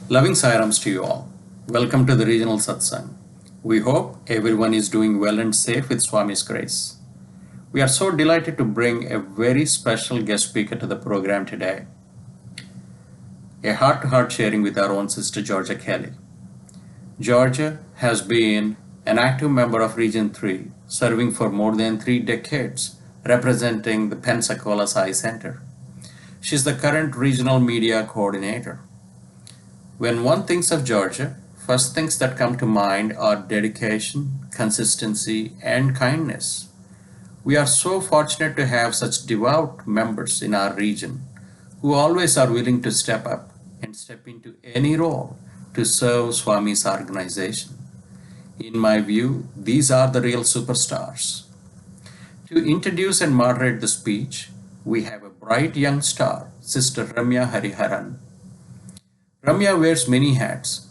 Loving Sairams to you all. Welcome to the regional satsang. We hope everyone is doing well and safe with Swami's grace. We are so delighted to bring a very special guest speaker to the program today. A heart-to-heart sharing with our own sister Jorja Kelley. Jorja has been an active member of Region 3, serving for more than 3 decades, representing the Pensacola Sai Center. She is the current regional media coordinator. When one thinks of Jorja, first things that come to mind are dedication, consistency, and kindness. We are so fortunate to have such devout members in our region who always are willing to step up and step into any role to serve Swami's organization. In my view, these are the real superstars. To introduce and moderate the speech, we have a bright young star, Sister Ramya Hariharan. Ramya wears many hats.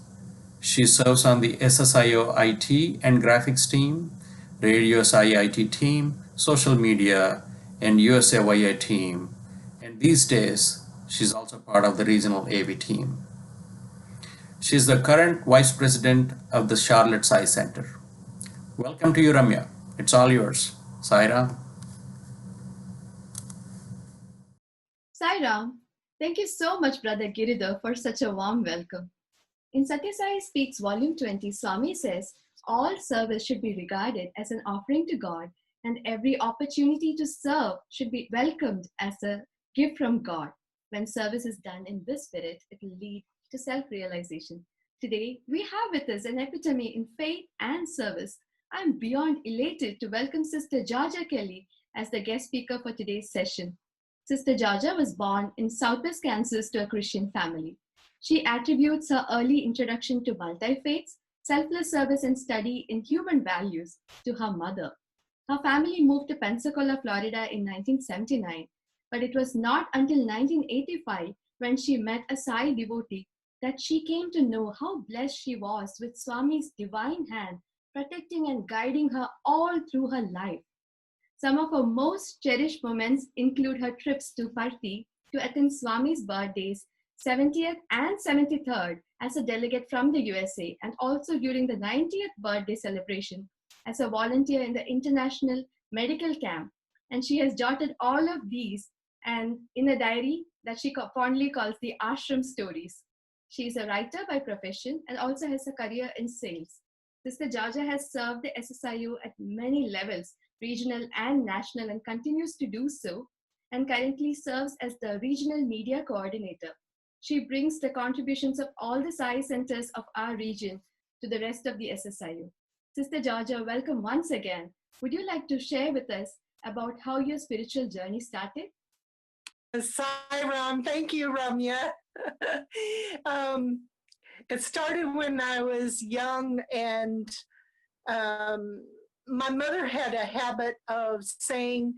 She serves on the SSIO IT and graphics team, Radio SIIT team, social media, and USAYA team. And these days, she's also part of the regional AV team. She's the current vice president of the Charlotte Sai Center. Welcome to you, Ramya. It's all yours. Saira. Sai thank you so much, Brother Giridhar, for such a warm welcome. In Satya Sai Speaks, Volume 20, Swami says, all service should be regarded as an offering to God, and every opportunity to serve should be welcomed as a gift from God. When service is done in this spirit, it will lead to self-realization. Today, we have with us an epitome in faith and service. I'm beyond elated to welcome Sister Jorja Kelley as the guest speaker for today's session. Sister Jorja was born in Southwest Kansas to a Christian family. She attributes her early introduction to multi-faiths, selfless service and study in human values to her mother. Her family moved to Pensacola, Florida in 1979, but it was not until 1985 when she met a Sai devotee that she came to know how blessed she was with Swami's divine hand protecting and guiding her all through her life. Some of her most cherished moments include her trips to Parthi to attend Swami's birthdays, 70th and 73rd as a delegate from the USA, and also during the 90th birthday celebration as a volunteer in the International Medical Camp. And she has jotted all of these and in a diary that she fondly calls the Ashram Stories. She is a writer by profession and also has a career in sales. Sister Jorja has served the SSIU at many levels, regional and national, and continues to do so, and currently serves as the regional media coordinator. She brings the contributions of all the Sai centers of our region to the rest of the SSIU. Sister Jorja, welcome once again. Would you like to share with us about how your spiritual journey started? Sairam, thank you, Ramya. It started when I was young, and my mother had a habit of saying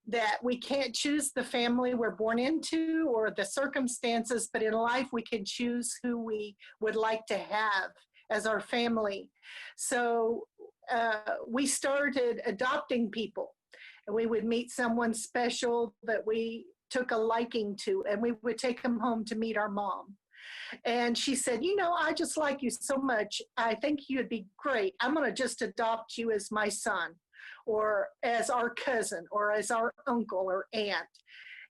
that we can't choose the family we're born into or the circumstances, but in life we can choose who we would like to have as our family. So we started adopting people. We would meet someone special that we took a liking to, and we would take them home to meet our mom. And she said, you know, I just like you so much. I think you'd be great. I'm going to just adopt you as my son or as our cousin or as our uncle or aunt.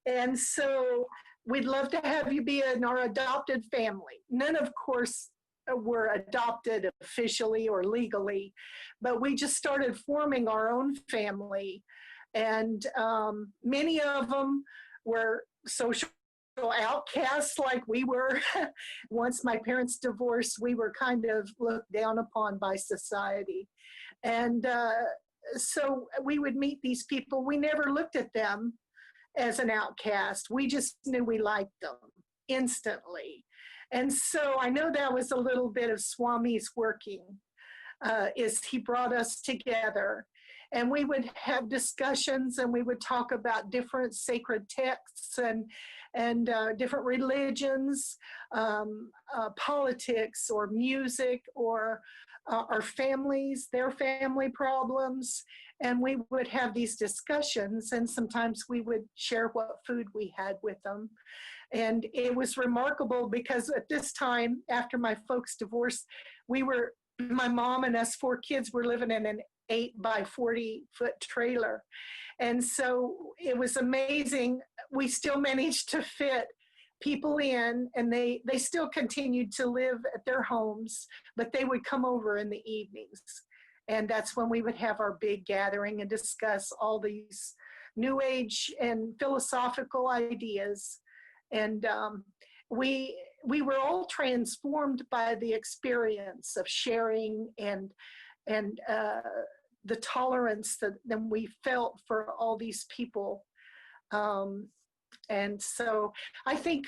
And so we'd love to have you be in our adopted family. None, of course, were adopted officially or legally, but we just started forming our own family. And many of them were social outcasts like we were. Once my parents divorced, we were kind of looked down upon by society. And so we would meet these people. We never looked at them as an outcast. We just knew we liked them instantly. And so I know that was a little bit of Swami's working, is he brought us together. And we would have discussions, and we would talk about different sacred texts and different religions, politics or music, or our families, their family problems. And we would have these discussions, and sometimes we would share what food we had with them. And it was remarkable because at this time, after my folks divorced, my mom and us 4 kids were living in an 8 by 40 foot trailer. And so it was amazing. We still managed to fit people in, and they still continued to live at their homes, but they would come over in the evenings. And that's when we would have our big gathering and discuss all these new age and philosophical ideas. And we were all transformed by the experience of sharing and the tolerance that we felt for all these people. And so I think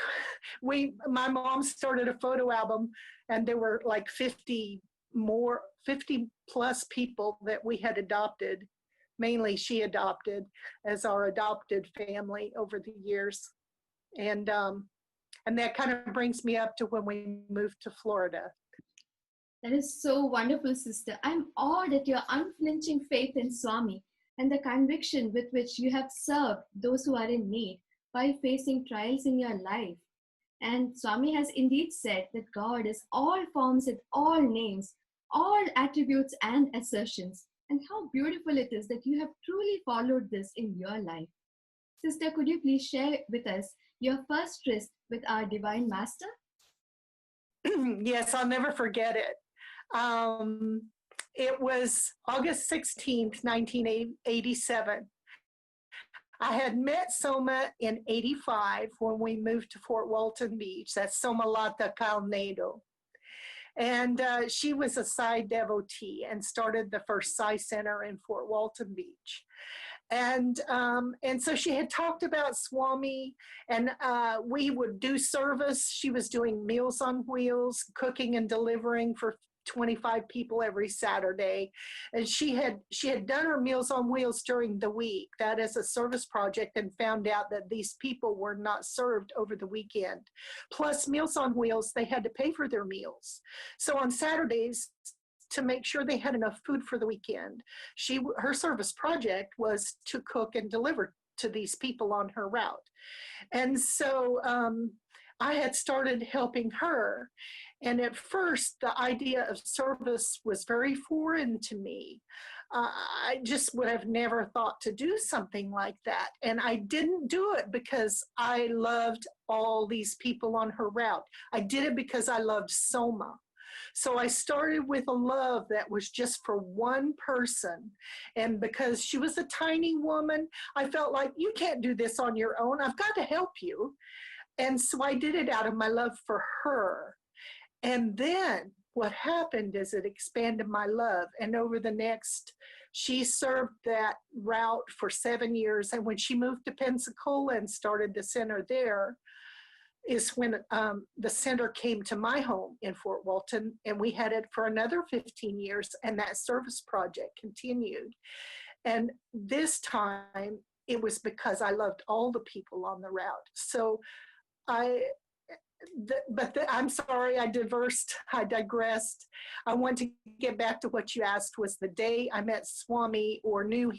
my mom started a photo album, and there were like 50 plus people that we had adopted. Mainly she adopted as our adopted family over the years. And And that kind of brings me up to when we moved to Florida. That is so wonderful, sister. I'm awed at your unflinching faith in Swami and the conviction with which you have served those who are in need while facing trials in your life. And Swami has indeed said that God is all forms and all names, all attributes and assertions. And how beautiful it is that you have truly followed this in your life. Sister, could you please share with us your first tryst with our Divine Master? Yes, I'll never forget it. It was August 16th, 1987. I had met Soma in 85 when we moved to Fort Walton Beach. That's Somalata Calnado. And she was a Psi devotee and started the first Psi Center in Fort Walton Beach. And so she had talked about Swami, and we would do service. She was doing Meals on Wheels, cooking and delivering for 25 people every Saturday. And she had done her Meals on Wheels during the week, that is a service project, and found out that these people were not served over the weekend. Plus Meals on Wheels, they had to pay for their meals. So on Saturdays, to make sure they had enough food for the weekend, her service project was to cook and deliver to these people on her route. And so I had started helping her. And at first, the idea of service was very foreign to me. I just would have never thought to do something like that. And I didn't do it because I loved all these people on her route. I did it because I loved Soma. So I started with a love that was just for one person. And because she was a tiny woman, I felt like, you can't do this on your own. I've got to help you. And so I did it out of my love for her. And then what happened is it expanded my love. And over the next, she served that route for 7 years. And when she moved to Pensacola and started the center there, is when the center came to my home in Fort Walton, and we had it for another 15 years, and that service project continued. And this time, it was because I loved all the people on the route. So I'm sorry, I digressed. I want to get back to what you asked. Was the day I met Swami or knew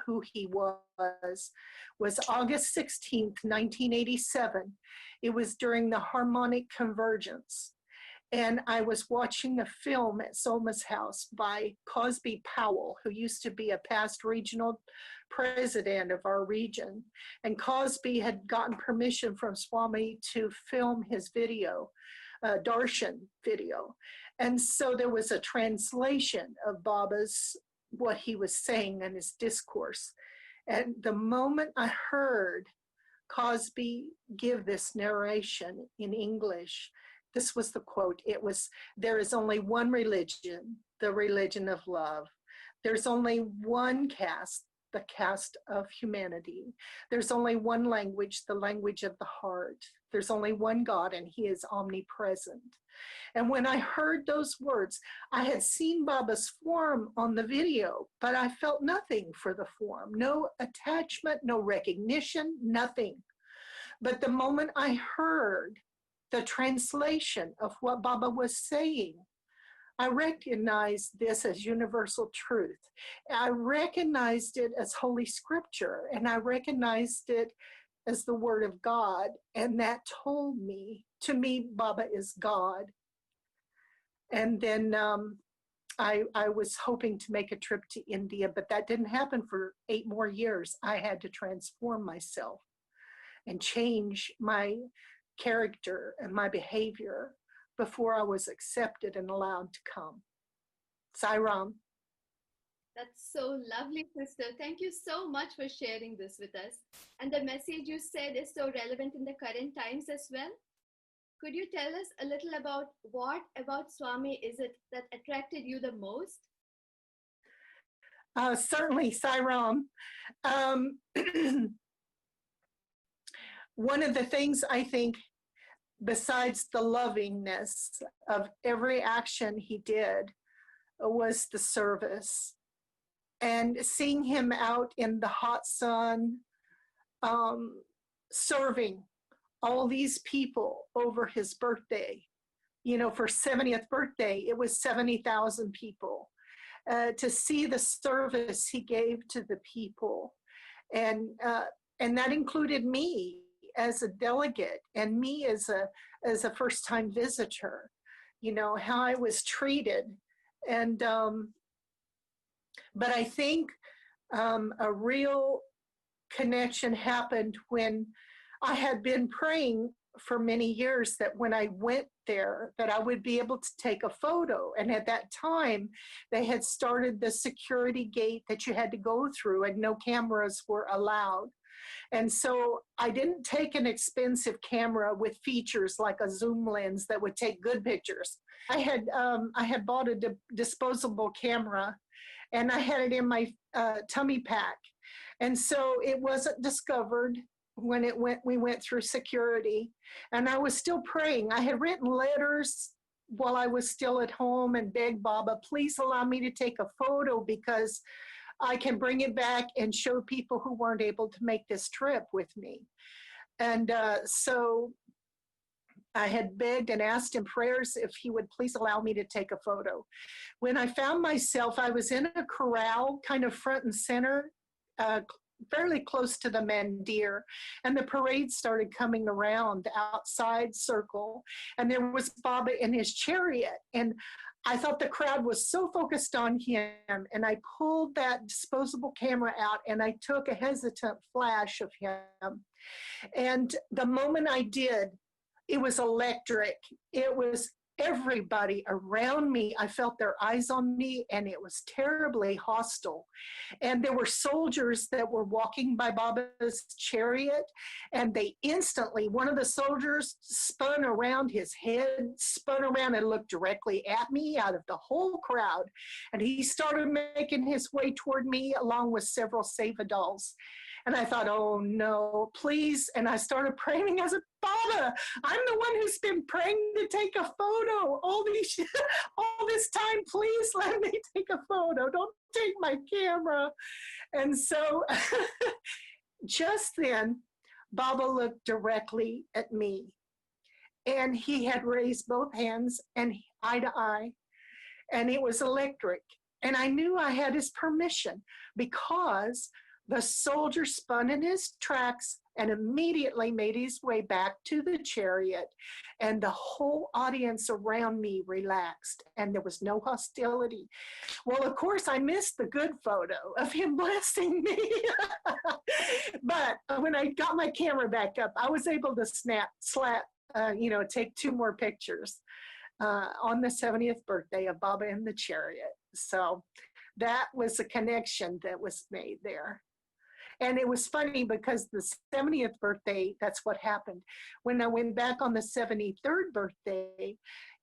who he was August 16th, 1987. It was during the harmonic convergence. And I was watching a film at Soma's house by Cosby Powell, who used to be a past regional president of our region. And Cosby had gotten permission from Swami to film his video, darshan video. And so there was a translation of Baba's, what he was saying in his discourse. And the moment I heard Cosby give this narration in English, this was the quote. It was, "There is only one religion, the religion of love. There's only one caste, the caste of humanity. There's only one language, the language of the heart. There's only one God, and he is omnipresent." And when I heard those words, I had seen Baba's form on the video, but I felt nothing for the form, no attachment, no recognition, nothing. But the moment I heard the translation of what Baba was saying, I recognized this as universal truth. I recognized it as Holy Scripture, and I recognized it as the Word of God. And that told me, to me, Baba is God. And then I was hoping to make a trip to India, but that didn't happen for 8 more years. I had to transform myself and change my character and my behavior before I was accepted and allowed to come. Sairam. That's so lovely, sister. Thank you so much for sharing this with us. And the message you said is so relevant in the current times as well. Could you tell us a little about what about Swami is it that attracted you the most? Certainly, Sairam. One of the things I think, besides the lovingness of every action he did, was the service. And seeing him out in the hot sun, serving all these people over his birthday. You know, for 70th birthday, it was 70,000 people. To see the service he gave to the people. And that included me as a delegate and me as a first-time visitor, you know, how I was treated. And, but I think a real connection happened when I had been praying for many years that when I went there, that I would be able to take a photo. And at that time, they had started the security gate that you had to go through and no cameras were allowed. And so I didn't take an expensive camera with features like a zoom lens that would take good pictures. I had bought a disposable camera and I had it in my tummy pack. And so it wasn't discovered when we went through security. And I was still praying. I had written letters while I was still at home and begged Baba, please allow me to take a photo because I can bring it back and show people who weren't able to make this trip with me. And so I had begged and asked in prayers if he would please allow me to take a photo. When I found myself, I was in a corral, kind of front and center, fairly close to the mandir, and the parade started coming around the outside circle, and there was Baba in his chariot, and I thought the crowd was so focused on him, and I pulled that disposable camera out and I took a hesitant flash of him. And the moment I did, it was electric. It was everybody around me. I felt their eyes on me, and it was terribly hostile. And there were soldiers that were walking by Baba's chariot, and they instantly, one of the soldiers spun around his head, spun around and looked directly at me out of the whole crowd. And he started making his way toward me along with several Sevadals. And I thought, oh no, please. And I started praying. I said, Baba, I'm the one who's been praying to take a photo all this time. Please let me take a photo. Don't take my camera. And so just then, Baba looked directly at me. And he had raised both hands and eye to eye. And it was electric. And I knew I had his permission because the soldier spun in his tracks and immediately made his way back to the chariot. And the whole audience around me relaxed and there was no hostility. Well, of course, I missed the good photo of him blessing me. But when I got my camera back up, I was able to take 2 more pictures on the 70th birthday of Baba in the chariot. So that was a connection that was made there. And it was funny because the 70th birthday, that's what happened. When I went back on the 73rd birthday,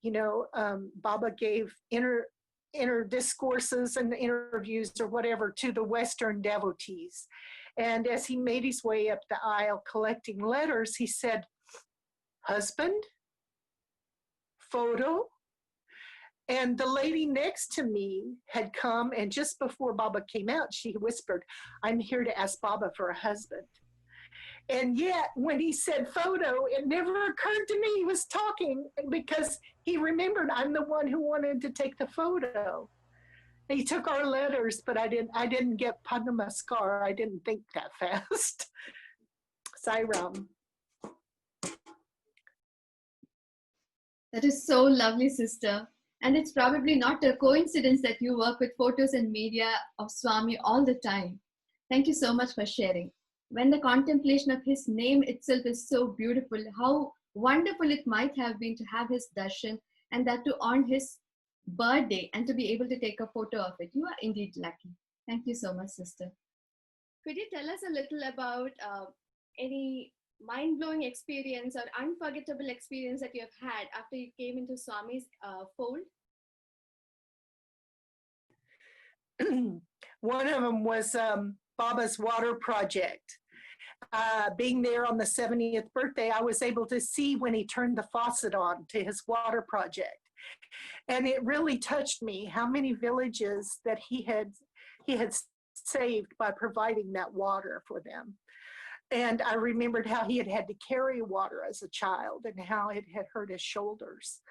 Baba gave inner discourses and interviews or whatever to the Western devotees. And as he made his way up the aisle collecting letters, he said, husband, photo. And the lady next to me had come, and just before Baba came out, she whispered, I'm here to ask Baba for a husband. And yet, when he said photo, it never occurred to me he was talking because he remembered I'm the one who wanted to take the photo. He took our letters, but I didn't get Padnamaskar. I didn't think that fast. Sairam. That is so lovely, sister. And it's probably not a coincidence that you work with photos and media of Swami all the time. Thank you so much for sharing. When the contemplation of his name itself is so beautiful, how wonderful it might have been to have his darshan and that to on his birthday and to be able to take a photo of it. You are indeed lucky. Thank you so much, sister. Could you tell us a little about any mind-blowing experience or unforgettable experience that you have had after you came into Swami's fold? One of them was Baba's water project. Being there on the 70th birthday, I was able to see when he turned the faucet on to his water project. And it really touched me how many villages that he had saved by providing that water for them. And I remembered how he had to carry water as a child and how it had hurt his shoulders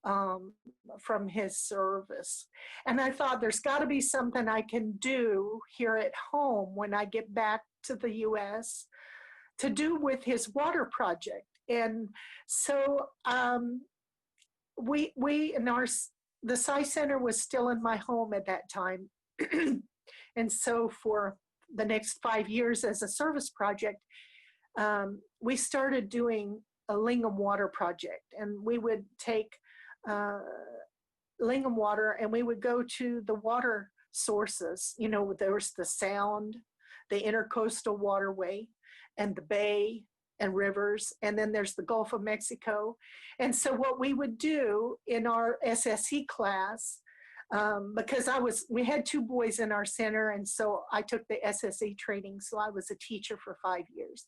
from his service. And I thought there's got to be something I can do here at home when I get back to the U.S. to do with his water project. And so we in the Psi Center was still in my home at that time. And so for the next 5 years as a service project, we started doing a lingam water project. And we would take lingam water and we would go to the water sources. You know, there's the Sound, the Intercoastal Waterway, and the Bay and rivers, and then there's the Gulf of Mexico. And so what we would do in our SSE class, because we had 2 boys in our center, and so I took the SSE training, so I was a teacher for 5 years.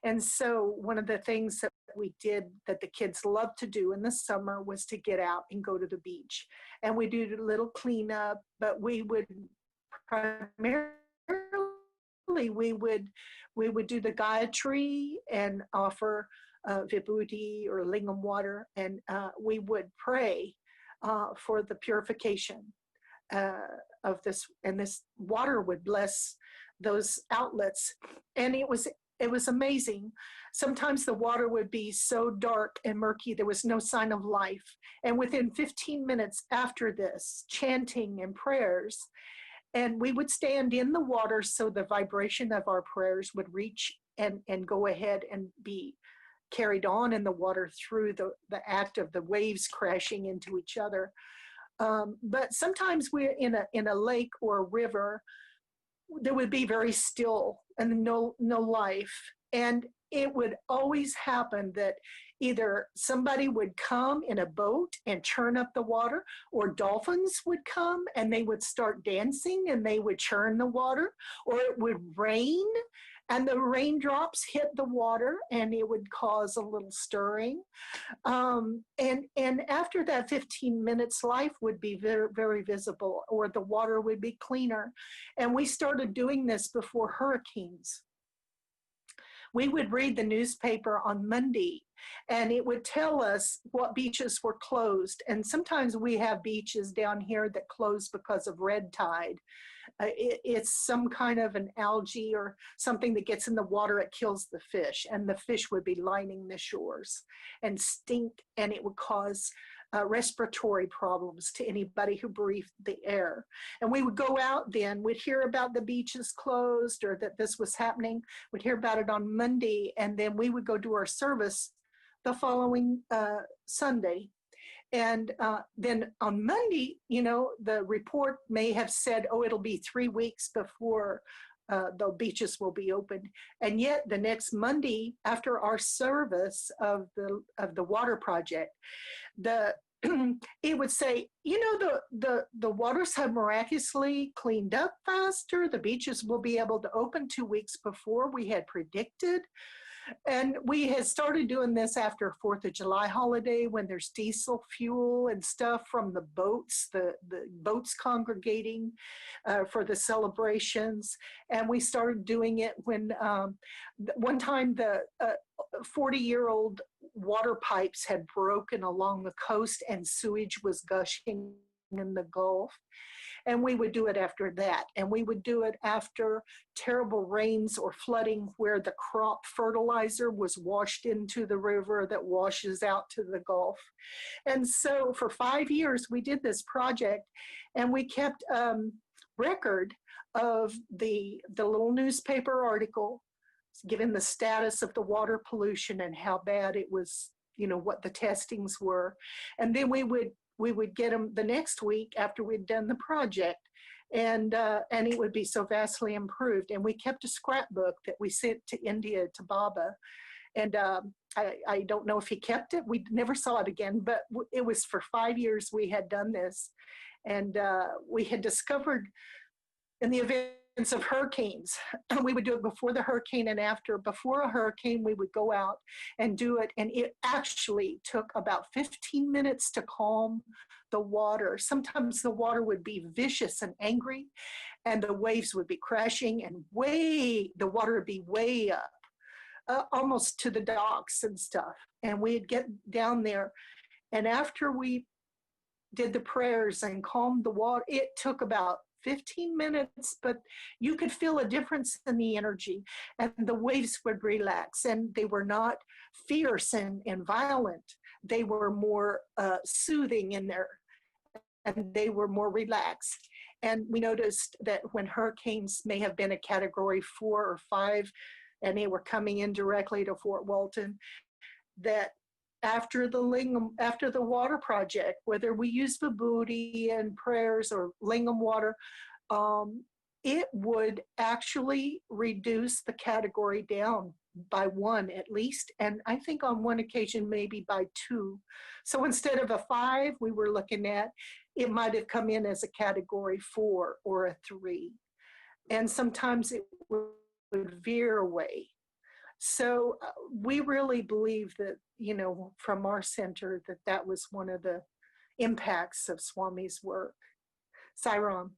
And so one of the things that we did that the kids loved to do in the summer was to get out and go to the beach. And we do a little cleanup, but we would primarily, we would do the Gayatri and offer vibhuti or lingam water, and we would pray for the purification of this, and this water would bless those outlets. And it was amazing. Sometimes the water would be so dark and murky, there was no sign of life. And within 15 minutes after this, chanting and prayers, and we would stand in the water so the vibration of our prayers would reach and go ahead and be carried on in the water through the act of the waves crashing into each other. But sometimes we're in a lake or a river, there would be very still and no life. And it would always happen that either somebody would come in a boat and churn up the water, or dolphins would come and they would start dancing and they would churn the water, or it would rain and the raindrops hit the water and it would cause a little stirring. And after that 15 minutes, life would be very, very visible, or the water would be cleaner. And we started doing this before hurricanes. We would read the newspaper on Monday and it would tell us what beaches were closed. And sometimes we have beaches down here that close because of red tide. It's some kind of an algae or something that gets in the water, it kills the fish, and the fish would be lining the shores and stink, and it would cause respiratory problems to anybody who breathed the air. And we would go out then, we'd hear about the beaches closed or that this was happening. We'd hear about it on Monday, and then we would go do our service the following Sunday. And then on Monday, you know, the report may have said, oh, it'll be 3 weeks before the beaches will be opened. And yet the next Monday after our service of the water project, it would say, you know, the waters have miraculously cleaned up faster. The beaches will be able to open 2 weeks before we had predicted. And we had started doing this after 4th of July holiday, when there's diesel fuel and stuff from the boats congregating for the celebrations. And we started doing it when one time the 40-year-old water pipes had broken along the coast and sewage was gushing in the Gulf. And we would do it after that. And we would do it after terrible rains or flooding where the crop fertilizer was washed into the river that washes out to the Gulf. And so for 5 years, we did this project, and we kept record of the little newspaper article given the status of the water pollution and how bad it was, you know, what the testings were. And then we would get them the next week after we'd done the project, and it would be so vastly improved. And we kept a scrapbook that we sent to India, to Baba. And I don't know if he kept it. We never saw it again, but it was for 5 years we had done this. And we had discovered in the events of hurricanes, we would do it before the hurricane and after. Before a hurricane, we would go out and do it, and it actually took about 15 minutes to calm the water. Sometimes the water would be vicious and angry, and the waves would be crashing, and the water would be way up. almost to the docks and stuff. And we'd get down there. And after we did the prayers and calmed the water, it took about 15 minutes, but you could feel a difference in the energy, and the waves would relax, and they were not fierce and violent. They were more soothing in there, and they were more relaxed. And we noticed that when hurricanes may have been a category 4 or 5, and they were coming in directly to Fort Walton, that after the water project, whether we use vibhuti and prayers or lingam water, it would actually reduce the category down by 1 at least, and I think on one occasion maybe by 2. So instead of a 5 we were looking at, it might have come in as a category 4 or a 3, and sometimes it would veer away. So we really believe that, from our center, that was one of the impacts of Swami's work. Sairam.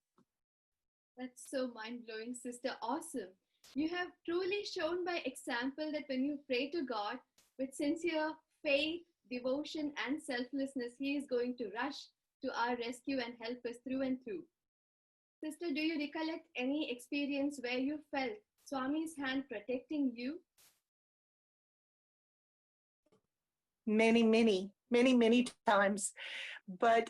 That's so mind-blowing, sister. Awesome. You have truly shown by example that when you pray to God with sincere faith, devotion, and selflessness, He is going to rush to our rescue and help us through and through. Sister, do you recollect any experience where you felt Swami's hand protecting you? Many times. But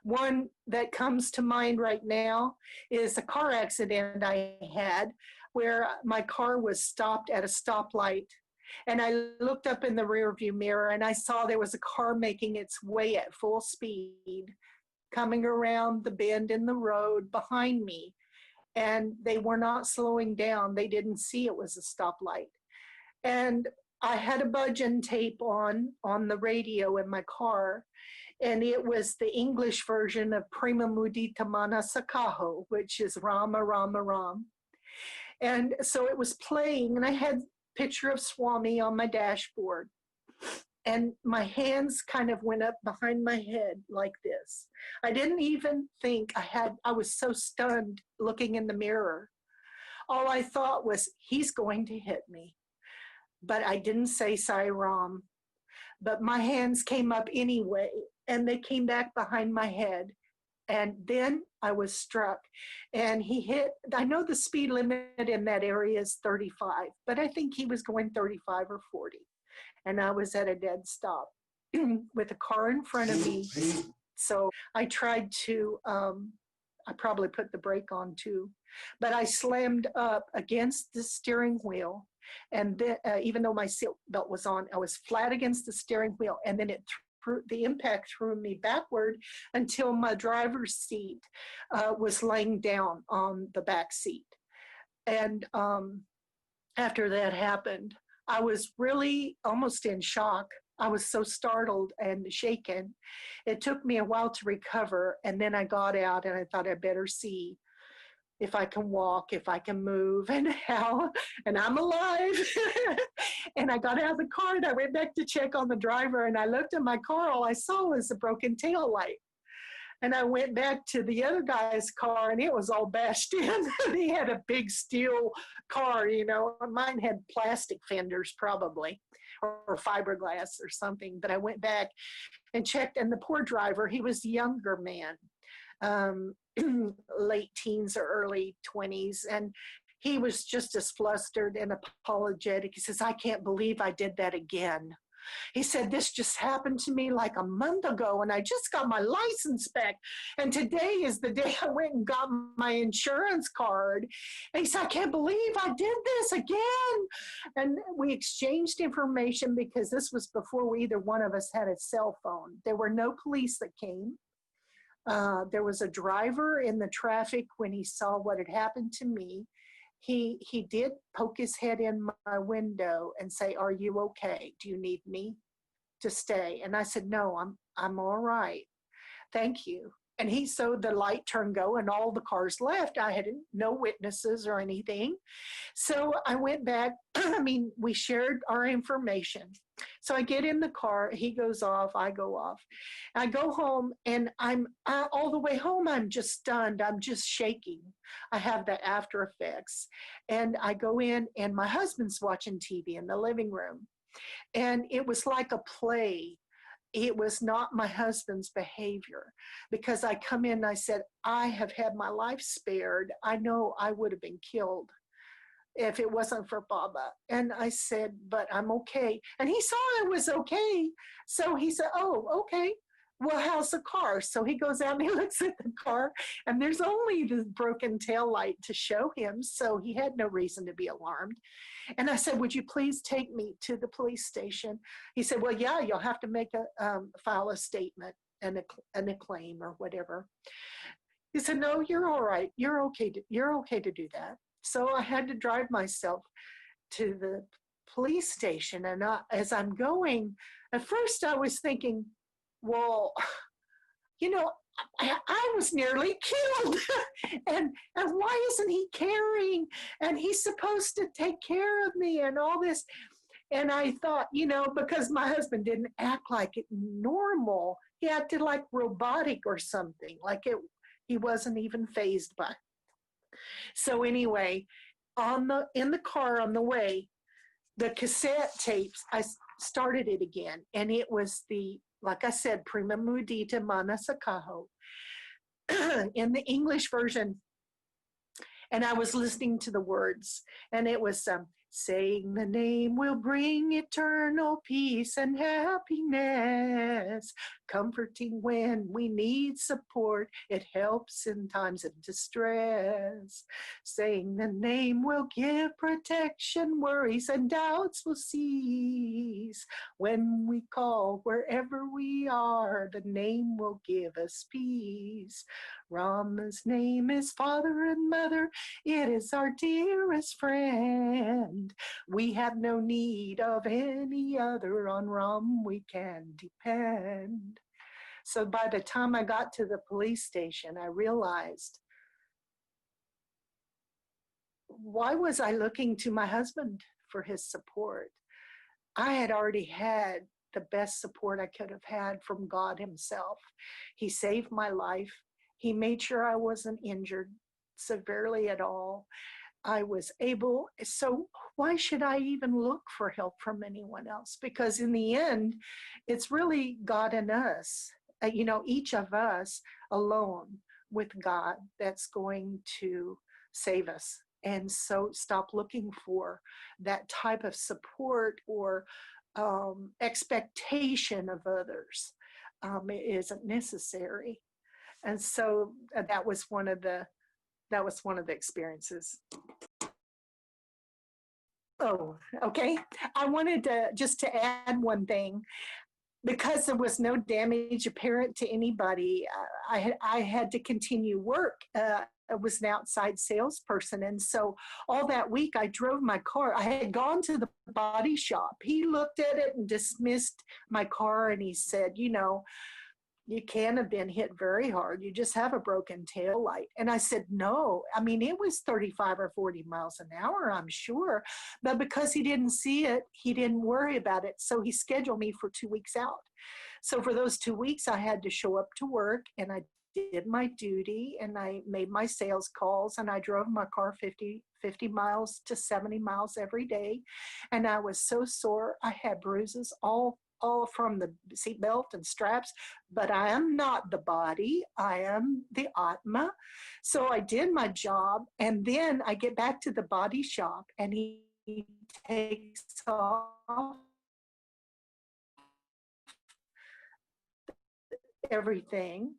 one that comes to mind right now is a car accident I had where my car was stopped at a stoplight. And I looked up in the rearview mirror and I saw there was a car making its way at full speed, coming around the bend in the road behind me. And they were not slowing down. They didn't see it was a stoplight. And I had a bhajan tape on the radio in my car, and it was the English version of Prema Mudita Manasakaho, which is Rama, Rama, Ram. And so it was playing, and I had a picture of Swami on my dashboard. And my hands kind of went up behind my head like this. I didn't even think I was so stunned looking in the mirror. All I thought was, he's going to hit me. But I didn't say Sai Ram. But my hands came up anyway, and they came back behind my head. And then I was struck, and he hit. I know the speed limit in that area is 35, but I think he was going 35 or 40. And I was at a dead stop with a car in front of me. So I tried to, I probably put the brake on too, but I slammed up against the steering wheel. And then, even though my seatbelt was on, I was flat against the steering wheel, and then the impact threw me backward until my driver's seat was laying down on the back seat. And after that happened, I was really almost in shock. I was so startled and shaken. It took me a while to recover, and then I got out and I thought I better see if I can walk, if I can move, and how, and I'm alive. And I got out of the car and I went back to check on the driver, and I looked at my car, all I saw was a broken tail light. And I went back to the other guy's car and it was all bashed in. He had a big steel car, mine had plastic fenders probably, or fiberglass or something. But I went back and checked, and the poor driver, he was a younger man, late teens or early 20s, and he was just as flustered and apologetic. He says, I can't believe I did that again. He said, this just happened to me like a month ago, and I just got my license back, and today is the day I went and got my insurance card. And he said, I can't believe I did this again. And we exchanged information because this was before either one of us had a cell phone. There were no police that came. There was a driver in the traffic when he saw what had happened to me. He did poke his head in my window and say, are you okay? Do you need me to stay? And I said, no, I'm all right. Thank you. And so the light turned go and all the cars left. I had no witnesses or anything. So I went back. I mean, we shared our information. So I get in the car, he goes off, I go off. I go home, and all the way home, I'm just stunned. I'm just shaking. I have the after effects. And I go in, and my husband's watching TV in the living room. And it was like a play. It was not my husband's behavior, because I come in and I said, I have had my life spared. I know I would have been killed if it wasn't for Baba. And I said, but I'm okay. And he saw I was okay. So he said, oh, okay. Well, how's the car? So he goes out and he looks at the car, and there's only the broken tail light to show him. So he had no reason to be alarmed. And I said, would you please take me to the police station? He said, well, yeah, you'll have to file a statement and a claim or whatever. He said, no, you're all right. You're okay to do that. So I had to drive myself to the police station. And as I'm going, at first I was thinking, well, I was nearly killed. and why isn't he caring? And he's supposed to take care of me and all this. And I thought, because my husband didn't act like it normal, he acted like robotic or something, he wasn't even fazed by it. So anyway, in the car on the way, the cassette tapes, I started it again, and it was like I said, Prima Mudita Manasakaho in the English version. And I was listening to the words, and it was saying the name will bring eternal peace and happiness, comforting when we need support. It helps in times of distress. Saying the name will give protection, worries and doubts will cease. When we call wherever we are, the name will give us peace. Rama's name is Father and Mother. It is our dearest friend. We have no need of any other. On Ram we can depend. So by the time I got to the police station, I realized, why was I looking to my husband for his support? I had already had the best support I could have had from God himself. He saved my life. He made sure I wasn't injured severely at all. I was able, so why should I even look for help from anyone else? Because in the end, it's really God and us, each of us alone with God that's going to save us. And so stop looking for that type of support or expectation of others. It isn't necessary. And so that was one of the experiences. Oh, okay. I wanted to add one thing. Because there was no damage apparent to anybody, I had to continue work. I was an outside salesperson. And so all that week I drove my car. I had gone to the body shop. He looked at it and dismissed my car, and he said, you can't have been hit very hard. You just have a broken tail light. And I said, no. I mean, it was 35 or 40 miles an hour, I'm sure. But because he didn't see it, he didn't worry about it. So he scheduled me for 2 weeks out. So for those 2 weeks, I had to show up to work, and I did my duty, and I made my sales calls, and I drove my car 50 miles to 70 miles every day. And I was so sore. I had bruises all from the seatbelt and straps, but I am not the body. I am the Atma. So I did my job, and then I get back to the body shop, and he takes off everything.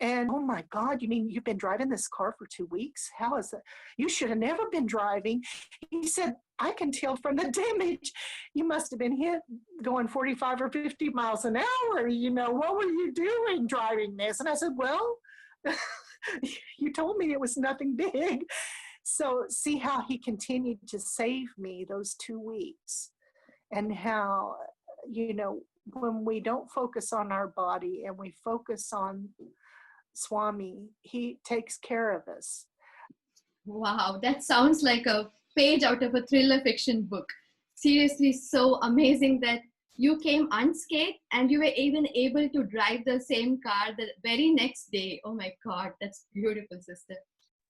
And, oh my God, you mean you've been driving this car for 2 weeks? How is it? You should have never been driving. He said, I can tell from the damage. You must have been hit going 45 or 50 miles an hour. What were you doing driving this? And I said, well, you told me it was nothing big. So see how he continued to save me those 2 weeks, and how, when we don't focus on our body and we focus on Swami. He takes care of us. Wow, that sounds like a page out of a thriller fiction book. Seriously, so amazing that you came unscathed and you were even able to drive the same car the very next day. Oh my God, that's beautiful, sister.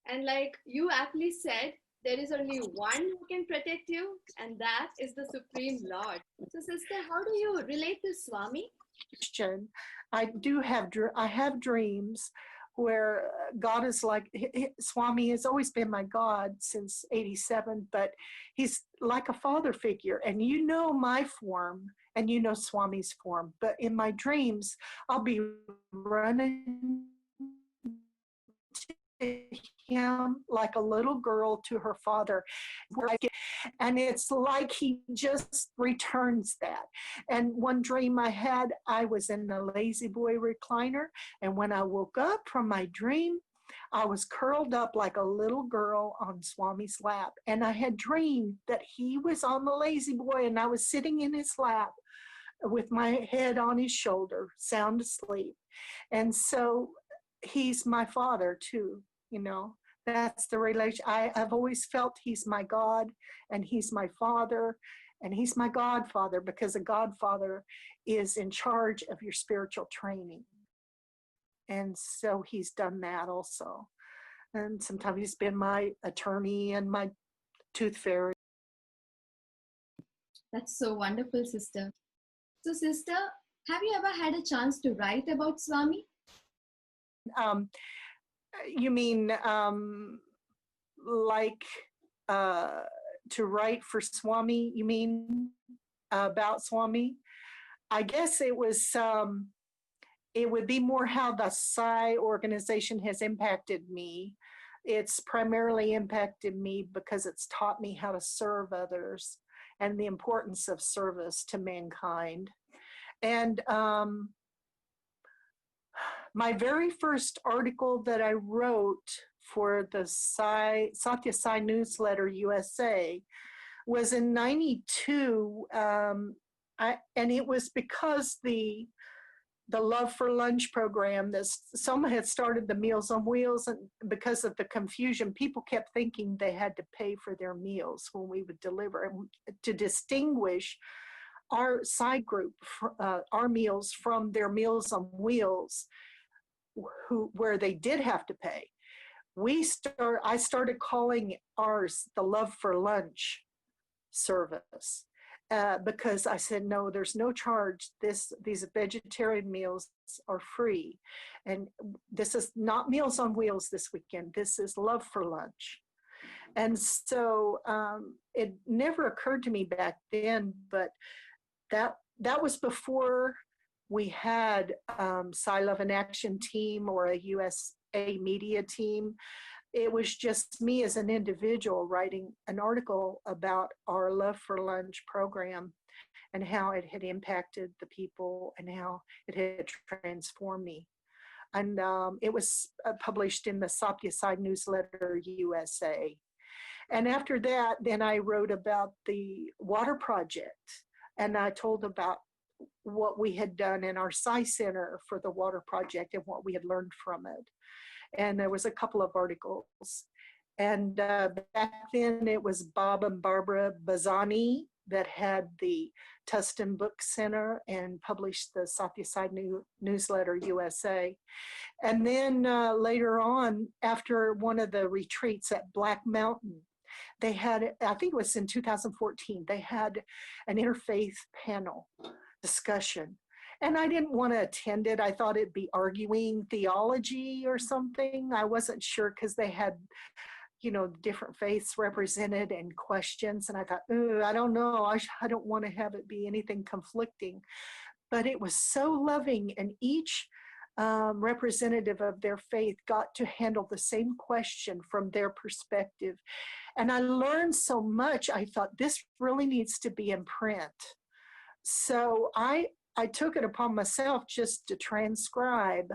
And like you aptly said, there is only one who can protect you, and that is the Supreme Lord. So, sister, how do you relate to Swami? Christian, I have dreams where God is like, Swami has always been my God since 87, but he's like a father figure. And you know my form and you know Swami's form. But in my dreams, I'll be running to him like a little girl to her father. And it's like he just returns that. And one dream I had, I was in a lazy boy recliner. And when I woke up from my dream, I was curled up like a little girl on Swami's lap. And I had dreamed that he was on the lazy boy and I was sitting in his lap with my head on his shoulder, sound asleep. And so he's my father too, you know. That's the relation. I've always felt he's my God and he's my father and he's my godfather, because a godfather is in charge of your spiritual training. And so he's done that also. And sometimes he's been my attorney and my tooth fairy. That's so wonderful, sister. So, sister, have you ever had a chance to write about Swami? You mean like to write for Swami? You mean about Swami? I guess it would be more how the Psi organization has impacted me. It's primarily impacted me because it's taught me how to serve others and the importance of service to mankind. And my very first article that I wrote for the Satya Sai Newsletter USA was in '92, and it was because the Love for Lunch program that someone had started the Meals on Wheels, and because of the confusion, people kept thinking they had to pay for their meals when we would deliver. And to distinguish our side group, our meals from their Meals on Wheels, where they did have to pay, I started calling ours the Love for Lunch service. Because I said, no, there's no charge. These vegetarian meals are free. And this is not Meals on Wheels this weekend. This is Love for Lunch. And so it never occurred to me back then, but that was before we had Psi Love and Action team or a USA media team. It was just me as an individual writing an article about our Love for Lunch program and how it had impacted the people and how it had transformed me. And it was published in the Satya Sai Newsletter USA. And after that, then I wrote about the water project, and I told about what we had done in our Psi Center for the water project and what we had learned from it. And there was a couple of articles. And back then it was Bob and Barbara Bazzani that had the Tustin Book Center and published the Satya Sai Newsletter USA. And then later on, after one of the retreats at Black Mountain, they had, I think it was in 2014, they had an interfaith panel discussion. And I didn't want to attend it. I thought it'd be arguing theology or something. I wasn't sure because they had, different faiths represented and questions. And I thought, I don't know. I don't want to have it be anything conflicting. But it was so loving, and each representative of their faith got to handle the same question from their perspective. And I learned so much. I thought this really needs to be in print. So I took it upon myself just to transcribe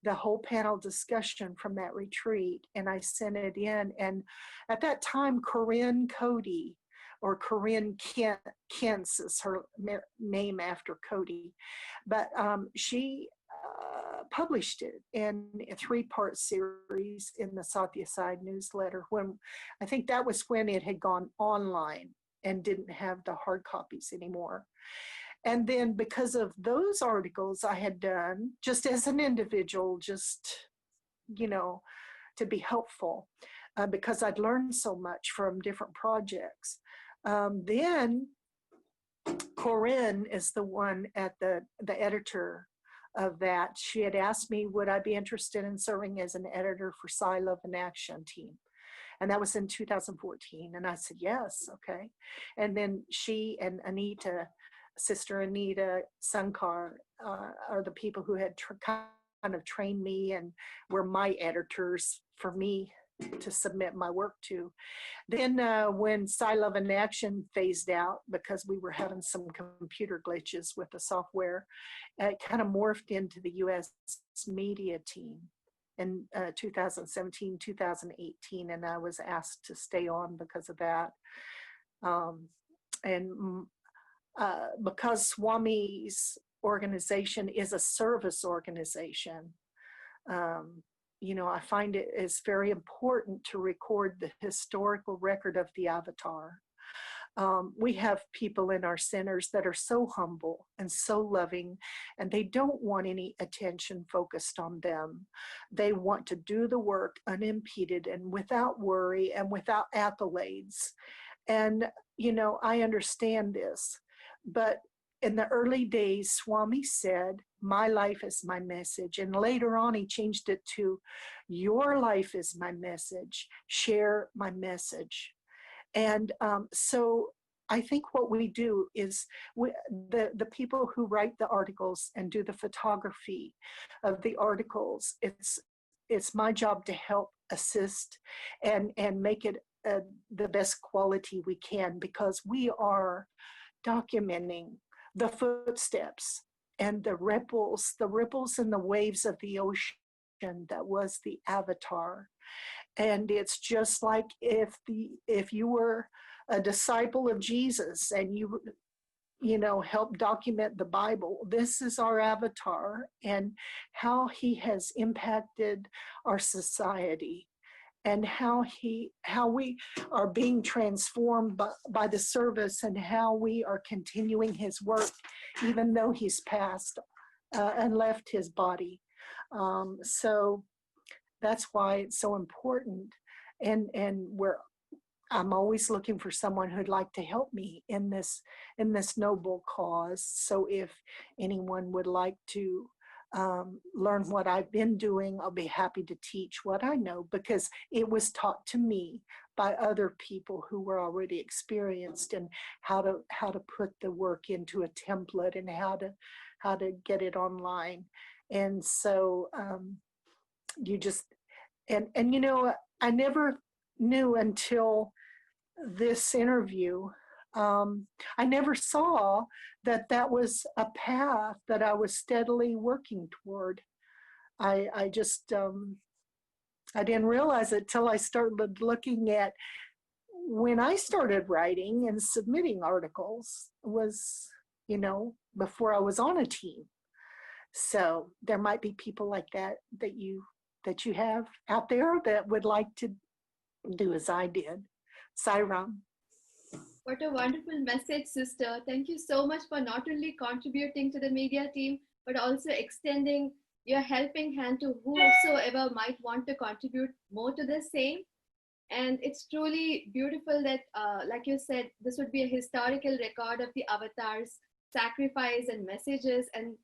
the whole panel discussion from that retreat, and I sent it in. And at that time, Corinne Cody, or Corinne Kentz is her name after Cody, but she published it in a 3-part series in the Satyasai newsletter. When I think that was when it had gone online and didn't have the hard copies anymore. And then because of those articles I had done just as an individual, just, to be helpful, because I'd learned so much from different projects. Then Corinne is the one at the editor of that. She had asked me, would I be interested in serving as an editor for SSIO Love in Action team? And that was in 2014. And I said, yes, okay. And then she and Anita, Sister Anita Sankar, are the people who had kind of trained me and were my editors for me to submit my work to. Then when SSIO Love in Action phased out because we were having some computer glitches with the software, it kind of morphed into the US media team in 2017, 2018, and I was asked to stay on because of that. Because Swami's organization is a service organization, I find it is very important to record the historical record of the avatar. We have people in our centers that are so humble and so loving, and they don't want any attention focused on them. They want to do the work unimpeded and without worry and without accolades. And, I understand this, but in the early days, Swami said, my life is my message. And later on, he changed it to, your life is my message. Share my message. And so I think what we do is the people who write the articles and do the photography of the articles, it's my job to help assist and make it the best quality we can, because we are documenting the footsteps and the ripples and the waves of the ocean that was the avatar. And it's just like if you were a disciple of Jesus and you help document the Bible, this is our avatar and how he has impacted our society, and how we are being transformed by the service, and how we are continuing his work, even though he's passed and left his body. So that's why it's so important. And I'm always looking for someone who'd like to help me in this noble cause. So if anyone would like to learn what I've been doing, I'll be happy to teach what I know, because it was taught to me by other people who were already experienced, and how to put the work into a template and how to get it online. And so I never knew until this interview. I never saw that was a path that I was steadily working toward. I just, I didn't realize it till I started looking at when I started writing and submitting articles was, before I was on a team. So there might be people like that you have out there that would like to do as I did. Sairam. What a wonderful message, sister. Thank you so much for not only contributing to the media team, but also extending your helping hand to whosoever might want to contribute more to the same. And it's truly beautiful that, like you said, this would be a historical record of the avatar's sacrifice and messages. And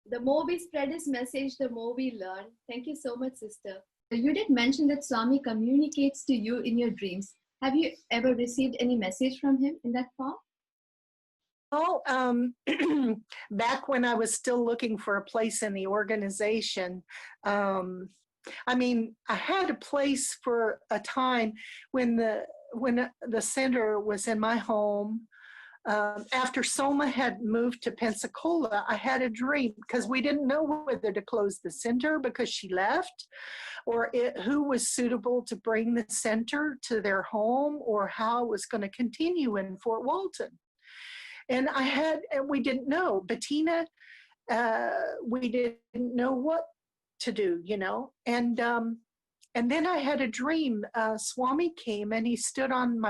the more we spread his message, the more we learn. Thank you so much, sister. You did mention that Swami communicates to you in your dreams. Have you ever received any message from him in that form? Well, back when I was still looking for a place in the organization, I had a place for a time when the center was in my home. After Soma had moved to Pensacola, I had a dream, because we didn't know whether to close the center because she left, or who was suitable to bring the center to their home, or how it was going to continue in Fort Walton. And we didn't know. Bettina we didn't know what to do, and then I had a dream. Swami came and he stood on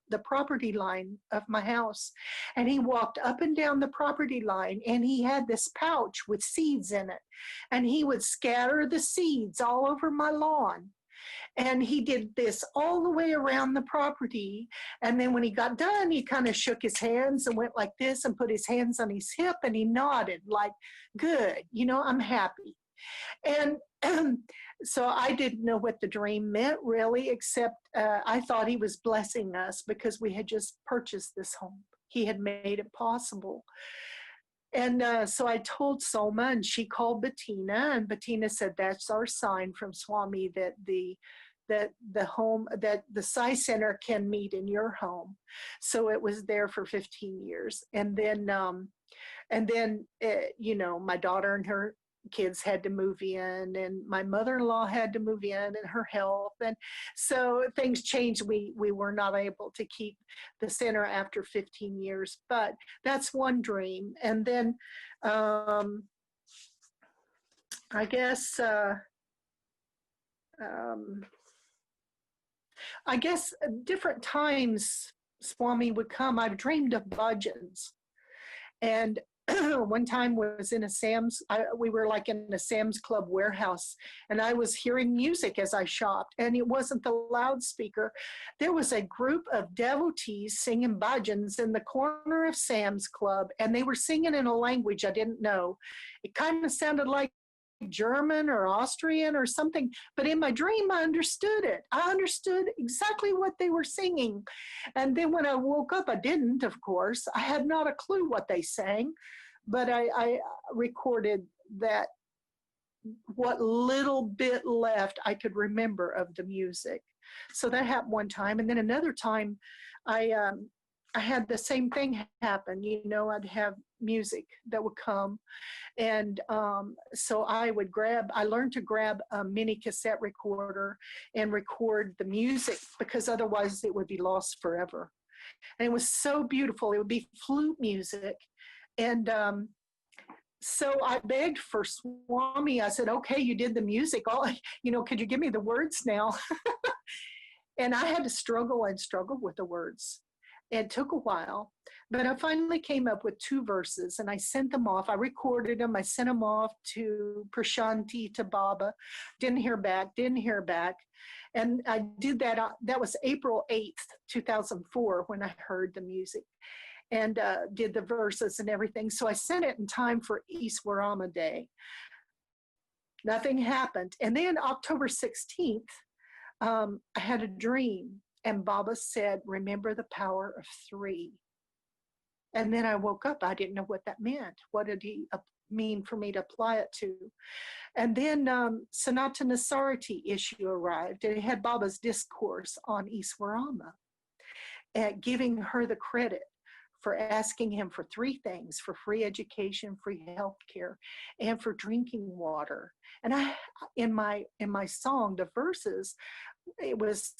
the property line of my house, and he walked up and down the property line, and he had this pouch with seeds in it, and he would scatter the seeds all over my lawn. And he did this all the way around the property. And then when he got done, he kind of shook his hands and went like this and put his hands on his hip, and he nodded like, good, I'm happy. And so I didn't know what the dream meant really, except I thought he was blessing us because we had just purchased this home. He had made it possible. And so I told Soma, and she called Bettina, and Bettina said, that's our sign from Swami that the home, that the Sai Center can meet in your home. So it was there for 15 years. And then, my daughter and her kids had to move in, and my mother-in-law had to move in, and her health, and so things changed. We were not able to keep the center after 15 years, but that's one dream. And then I guess different times Swami would come. I've dreamed of bhajans, and one time was in we were like in a Sam's Club warehouse, and I was hearing music as I shopped, and it wasn't the loudspeaker. There was a group of devotees singing bhajans in the corner of Sam's Club, and they were singing in a language I didn't know. It kind of sounded like German or Austrian or something, but in my dream I understood it. I understood exactly what they were singing. And then when I woke up, I didn't, of course. I had not a clue what they sang, but I recorded that what little bit left I could remember of the music. So that happened one time. And then another time I had the same thing happen. I'd have music that would come. And so I learned to grab a mini cassette recorder and record the music, because otherwise it would be lost forever. And it was so beautiful. It would be flute music. And so I begged for Swami. I said, okay, you did the music. Could you give me the words now? And I had to struggle with the words. It took a while, but I finally came up with 2 verses, and I sent them off. I recorded them. I sent them off to Prashanti, to Baba. Didn't hear back. And I did that. That was April 8th, 2004, when I heard the music and did the verses and everything. So I sent it in time for Iswarama Day. Nothing happened. And then October 16th, I had a dream. And Baba said, remember the power of 3. And then I woke up. I didn't know what that meant. What did he mean for me to apply it to? And then Sanatana Sarati issue arrived. And it had Baba's discourse on Iswarama, giving her the credit for asking him for 3 things: for free education, free health care, and for drinking water. And I, in my song, the verses, it was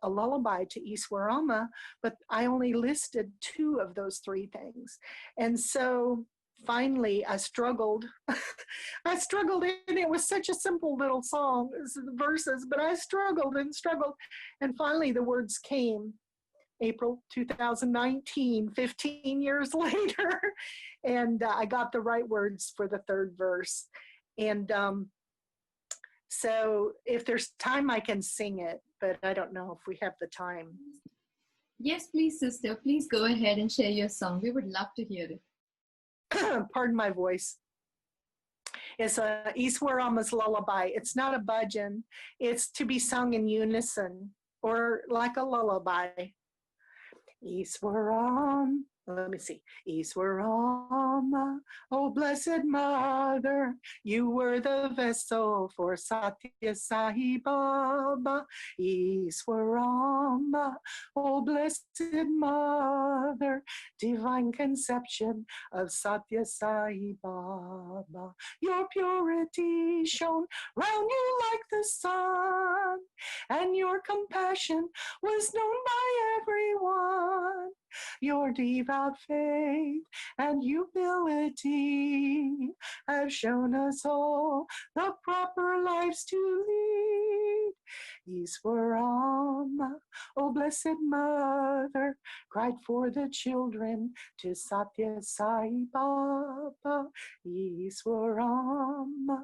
a lullaby to Iswarama, but I only listed 2 of those 3 things. And so finally I struggled. I struggled, and it was such a simple little song, the verses, but I struggled. And finally the words came. April 2019, 15 years later, and I got the right words for the 3rd verse. And so if there's time, I can sing it, but I don't know if we have the time. Yes, please, sister. Please go ahead and share your song. We would love to hear it. Pardon my voice. It's Iswarama's lullaby. It's not a bhajan. It's to be sung in unison, or like a lullaby. Iswaram, let me see. Iswarama, oh blessed mother, you were the vessel for Satya Sai Baba. Iswarama, oh blessed mother, divine conception of Satya Sai Baba. Your purity shone round you like the sun, and your compassion was known by everyone. Your devout faith and humility have shown us all the proper lives to lead. Iswaram, O Blessed Mother, cried for the children to Satya Sai Baba. Iswaram,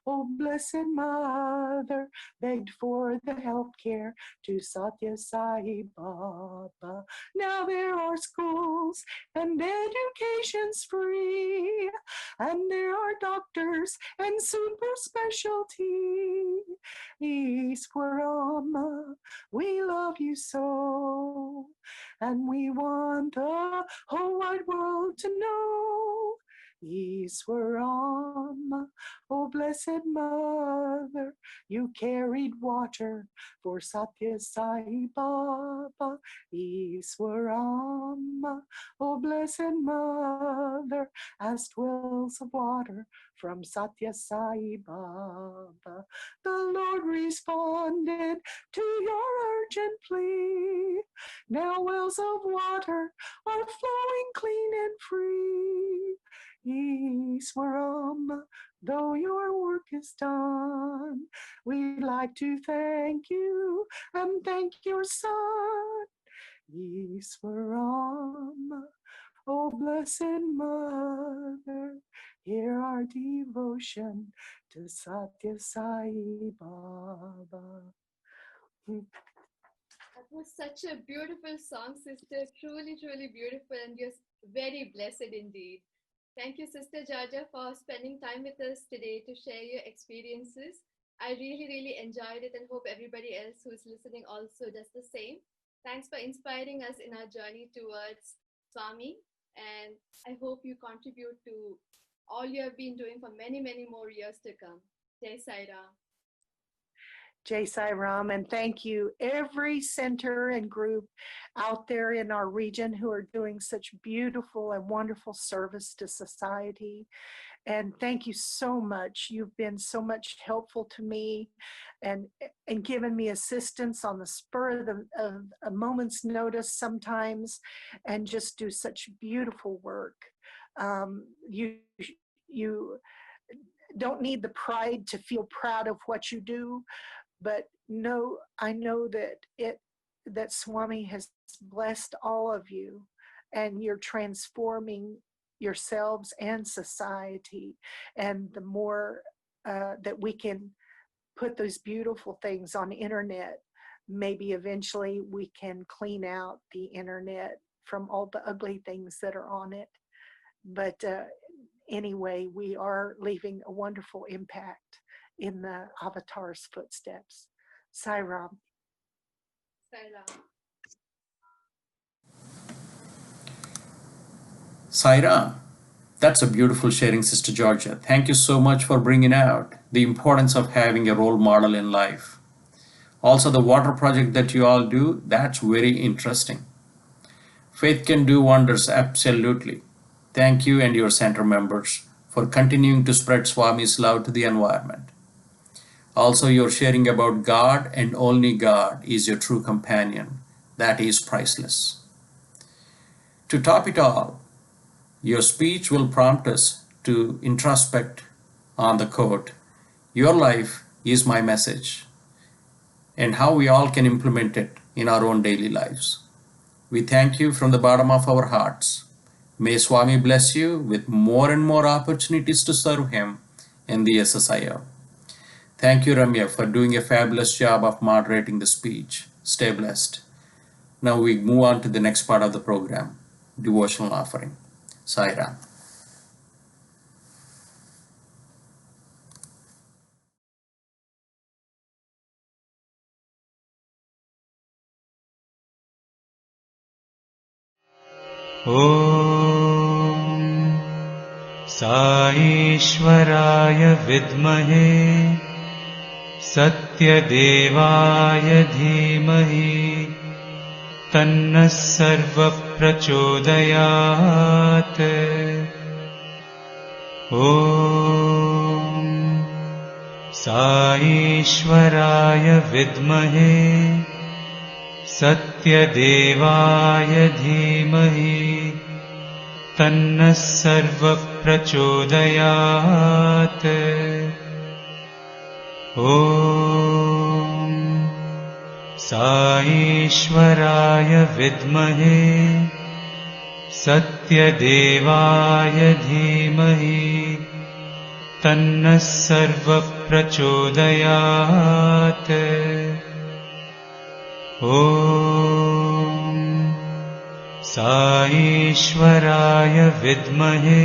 O Blessed Mother, begged for the health care to Satya Sai Baba. Now there are schools and education's free, and there are doctors and super specialty. Iswaram, we love you so, and we want the whole wide world to know. Iswaram, O Blessed Mother, you carried water for Satya Sai Baba. Iswaram, O Blessed Mother, asked wells of water from Satya Sai Baba. The Lord responded to your urgent plea. Now wells of water are flowing clean and free. Iswaram, though your work is done, we'd like to thank you and thank your son. Iswaram, O Blessed Mother, hear our devotion to Satya Sai Baba. That was such a beautiful song, sister. Truly, truly beautiful, and you're very blessed indeed. Thank you, Sister Jorja, for spending time with us today to share your experiences. I really, really enjoyed it and hope everybody else who is listening also does the same. Thanks for inspiring us in our journey towards Swami, and I hope you contribute to all you have been doing for many, many more years to come. Jai Sai Ram. Jai Sai Ram, and thank you every center and group out there in our region who are doing such beautiful and wonderful service to society. And thank you so much. You've been so much helpful to me and given me assistance on the spur of a moment's notice sometimes, and just do such beautiful work. You don't need the pride to feel proud of what you do, but I know that Swami has blessed all of you, and you're transforming yourselves and society. And the more that we can put those beautiful things on the internet, maybe eventually we can clean out the internet from all the ugly things that are on it. But anyway, we are leaving a wonderful impact in the Avatar's footsteps. Sai Ram. Sai Ram. Sai Ram. That's a beautiful sharing, Sister Jorja. Thank you so much for bringing out the importance of having a role model in life. Also, the water project that you all do, that's very interesting. Faith can do wonders, absolutely. Thank you and your center members for continuing to spread Swami's love to the environment. Also, your sharing about God and only God is your true companion. That is priceless. To top it all, your speech will prompt us to introspect on the quote, "Your life is my message," and how we all can implement it in our own daily lives. We thank you from the bottom of our hearts. May Swami bless you with more and more opportunities to serve Him in the SSIO. Thank you, Ramya, for doing a fabulous job of moderating the speech. Stay blessed. Now we move on to the next part of the program, devotional offering. Sai Ram. ॐ साईश्वराय विद्महे सत्यदेवाय धीमहि तन्नः सर्वप्रचोदयात्। ॐ साईश्वराय विद्महे सत्यदेवाय धीमहि तन्नः सर्वः प्रचोदयात्। ॐ साईश्वराय विद्महे सत्यदेवाय धीमहि तन्नः सर्वः प्रचोदयात्। ॐ साईश्वराय विद्महे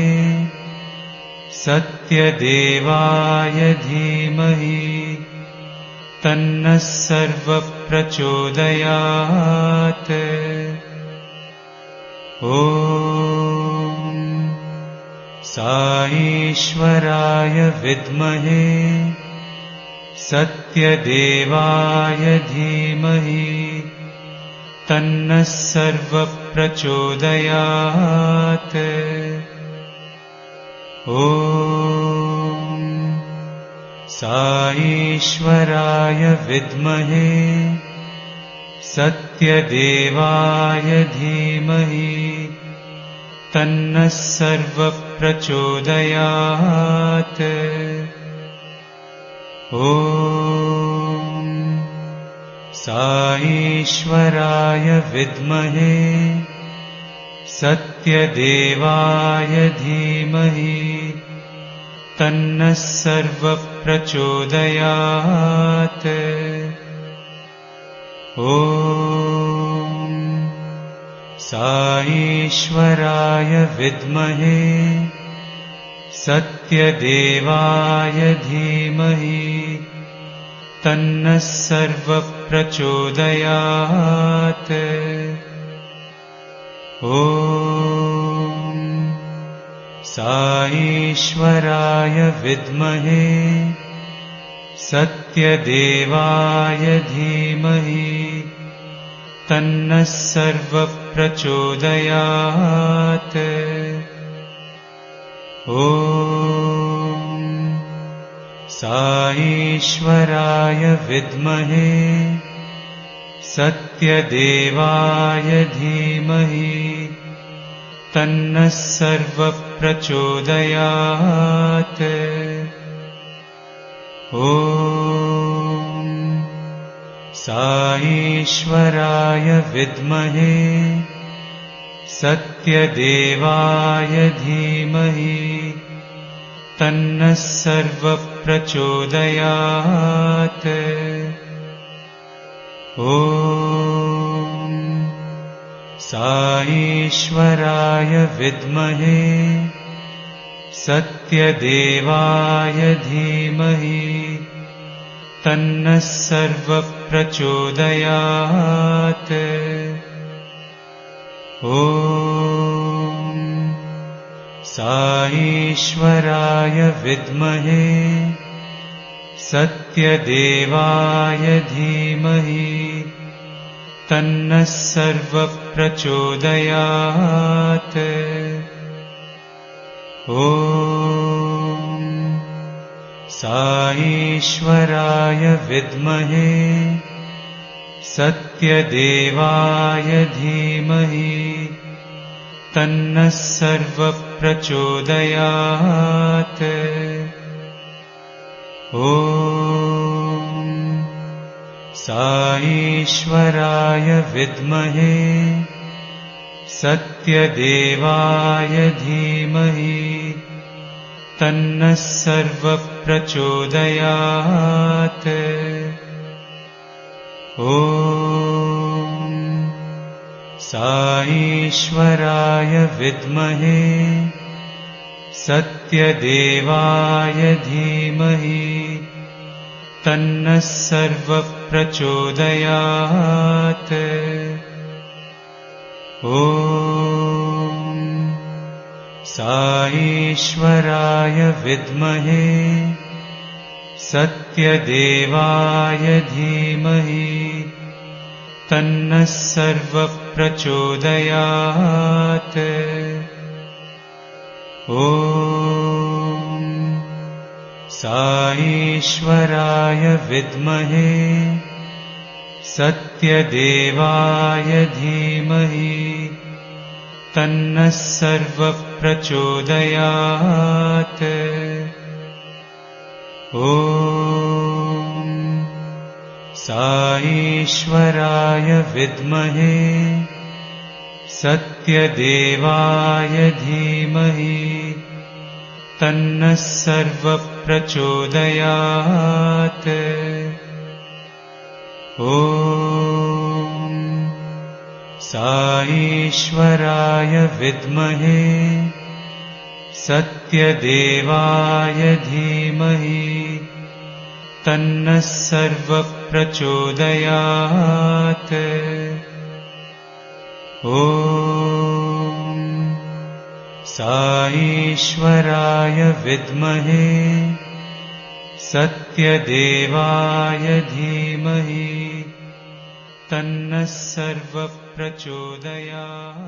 सत्यदेवाय धीमहि तन्नः सर्वः प्रचोदयात्। ॐ साईश्वराय विद्महे सत्यदेवाय धीमहि तन्नः सर्वः प्रचोदयात्। ॐ साईश्वराय विद्महे सत्यदेवाय धीमहि तन्नः सर्वः प्रचोदयात्। ॐ साईश्वराय विद्महे सत्यदेवाय धीमहि तन्नः सर्वः प्रचोदयात्। ॐ साईश्वराय विद्महे सत्यदेवाय धीमहि तन्नः सर्वः प्रचोदयात्। ॐ साईश्वराय विद्महे सत्यदेवाय धीमहि तन्नः सर्वः प्रचोदयात्। ॐ साईश्वराय विद्महे सत्यदेवाय धीमहि तन्नः सर्वः प्रचोदयात्। ॐ साईश्वराय विद्महे सत्यदेवाय धीमहि तन्नः सर्वः प्रचोदयात्। ॐ साईश्वराय विद्महे सत्यदेवाय धीमहि तन्नः सर्वः प्रचोदयात्। ॐ साईश्वराय विद्महे सत्यदेवाय धीमहि तन्नः सर्वः प्रचोदयात्। ॐ साईश्वराय विद्महे सत्यदेवाय धीमहि तन्नः सर्वः प्रचोदयात्। ॐ साईश्वराय विद्महे सत्यदेवाय धीमहि तन्नः सर्वः प्रचोदयात्। ॐ साईश्वराय विद्महे सत्यदेवाय धीमहि तन्नः सर्वः प्रचोदयात्। ॐ साईश्वराय विद्महे सत्यदेवाय धीमहि तन्नः सर्वः प्रचोदयात्। ॐ साईश्वराय विद्महे सत्यदेवाय धीमहि तन्नः सर्वः प्रचोदयात्। ॐ साईश्वराय विद्महे सत्यदेवाय धीमहि तन्नः सर्वः प्रचोदयात्। ॐ साईश्वराय विद्महे सत्यदेवाय धीमहि तन्नः सर्वः प्रचोदयात्। ॐ साईश्वराय विद्महे सत्यदेवाय धीमहि तन्नः सर्वः प्रचोदयात्।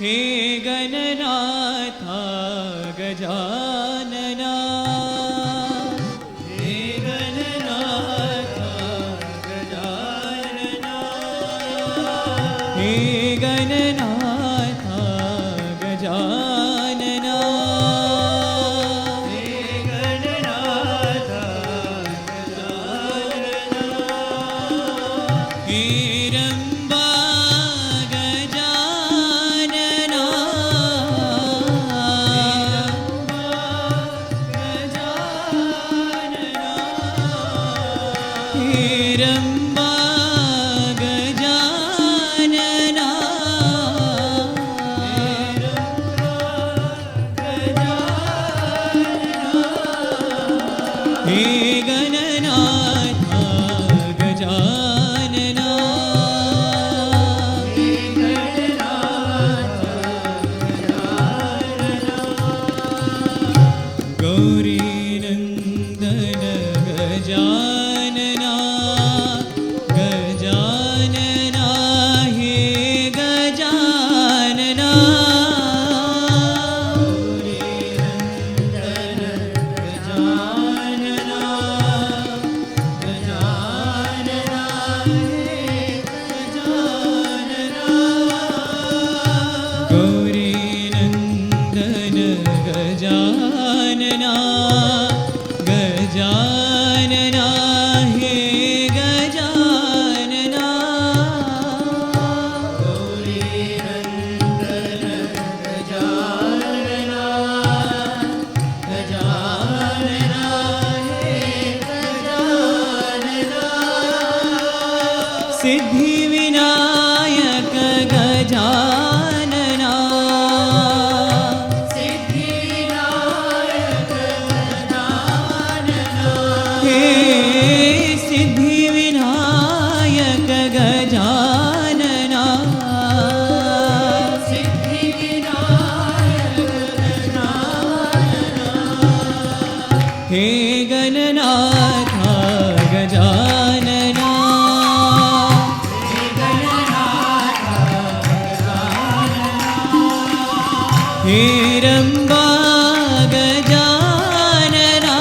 हे गणनाथा गजानना, हे गणनाथा गजानना, हे गणनाथा गजानना, हे गणनाथा गजानना, हे रंबा गजानना, हे रंबा गजानना, हे गणनाथा गजानना, हे गणनाथा गजानना, गौरी नंदन गजानना, गजानना हे गजानना, गौरी नंदन गजानना, गजानना हे गजानना, गौरी नंदन गजानना, गजानना हे गजानना, गौरी नंदन गजानना, गजानना हे गजानना, सिद्धि विनायक गजानना, सिद्धि विनायक गजानना, हे सिद्धि विनायक गजानना, सिद्धि विनायक गजानना, हे गणनाथा गजानना, हे गणनाथा गजानना, हे रंबा गजानना,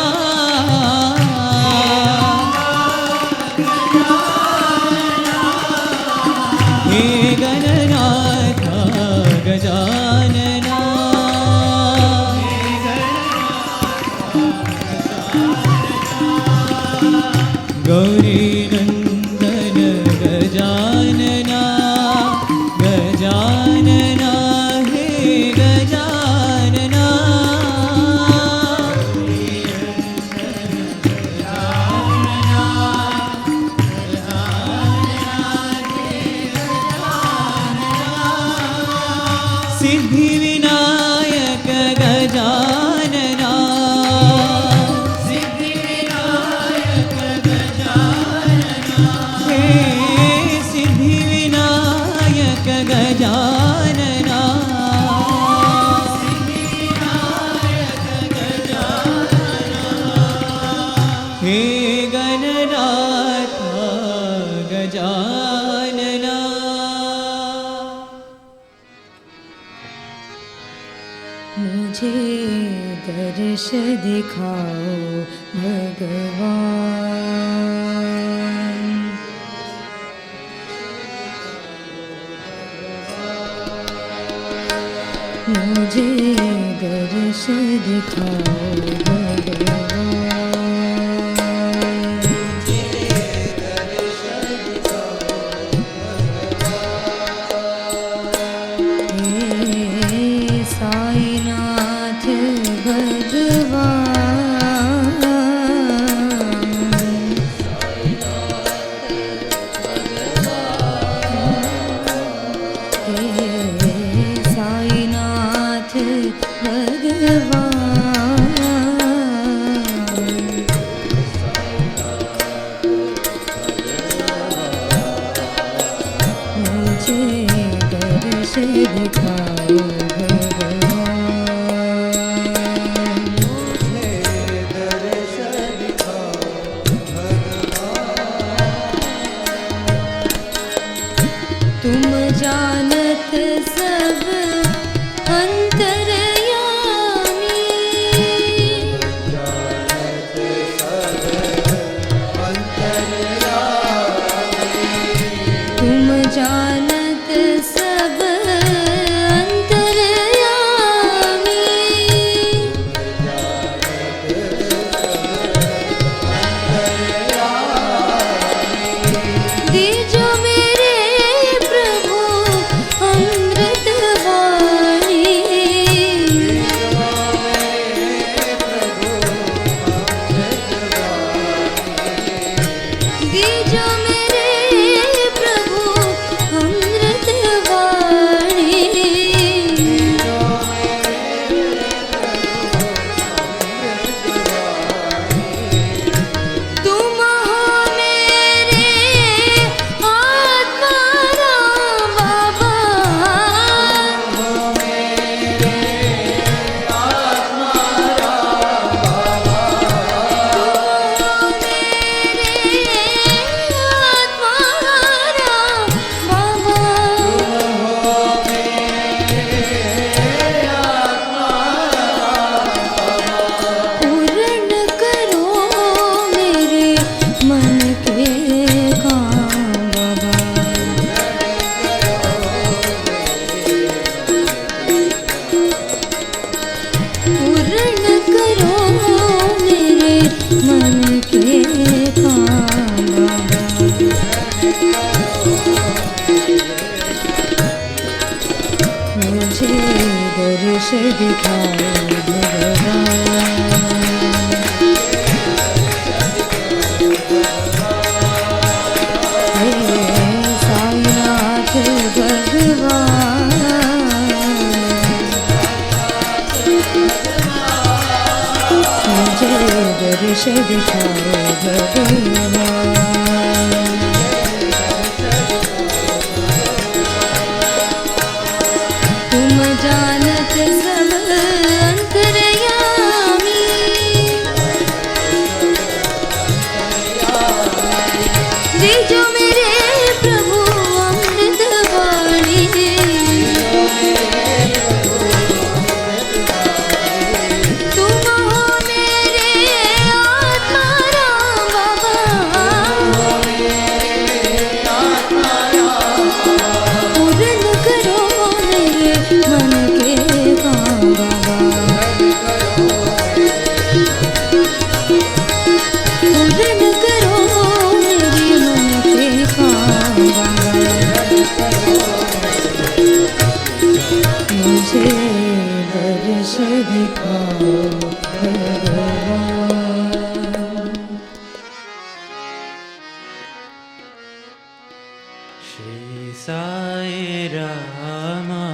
हे गणनाथा गजानना, गौरी नंदन गजानना, गजानना हे गजानना, सिद्धिविनायक गजानना सिद्धिविनायक गजानना हे सिद्धिविनायक गजानना सिद्धिविनायक गजानना हे गणनाथ गजानना मुझे दर्श दिखाओ भगवान मुझे दर्श दिखाओ भगवान हे साईनाथ हे साईनाथ मुझे दर्श दिखाओ तुम जानत सब अंतर्यामी तुम जानत सब अंतर्यामी दीजो मेरे प्रभु अमृत वाणी दीजो मेरे प्रभु अमृत वाणी तुम हो मेरे आत्मा राम बाबा आत्मा राम पूर्ण करो मेरे मन के काम पूर्ण करो मेरे मन के काम मुझे दर्श दिखाओ भगवान हे साईनाथ भगवान मुझे दर्श दिखाओ भगवान तुम जानत सब अंतर्यामी दीजो मेरे प्रभु अमृत वाणी तुम हो मेरे आत्मा राम बाबा पूर्ण करो मेरे मन के काम बाबा पूर्ण करो मेरे मन के काम बाबा मुझे दर्श दिखाओ भगवान श्री साई रामा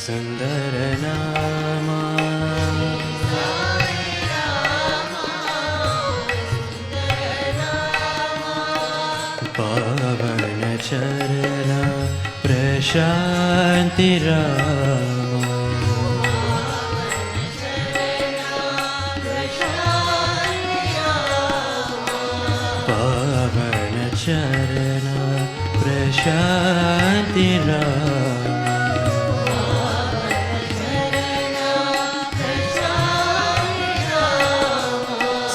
सुन्दरनामा पावनचरण प्रशान्तिरामा पावनचरण प्रशान्तिरामा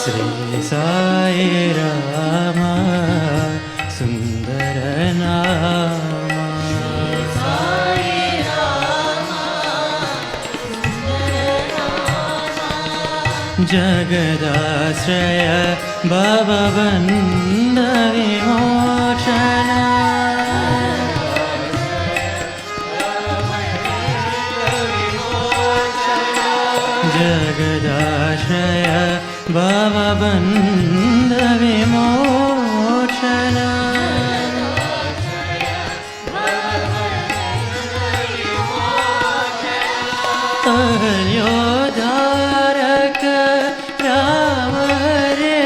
श्री साई रामा सुंदर नामा जगदाश्रय भवबन्ध विमोचन जगदाश्रय भवबन्ध विमोचन अहल्योद्धारक राम हरे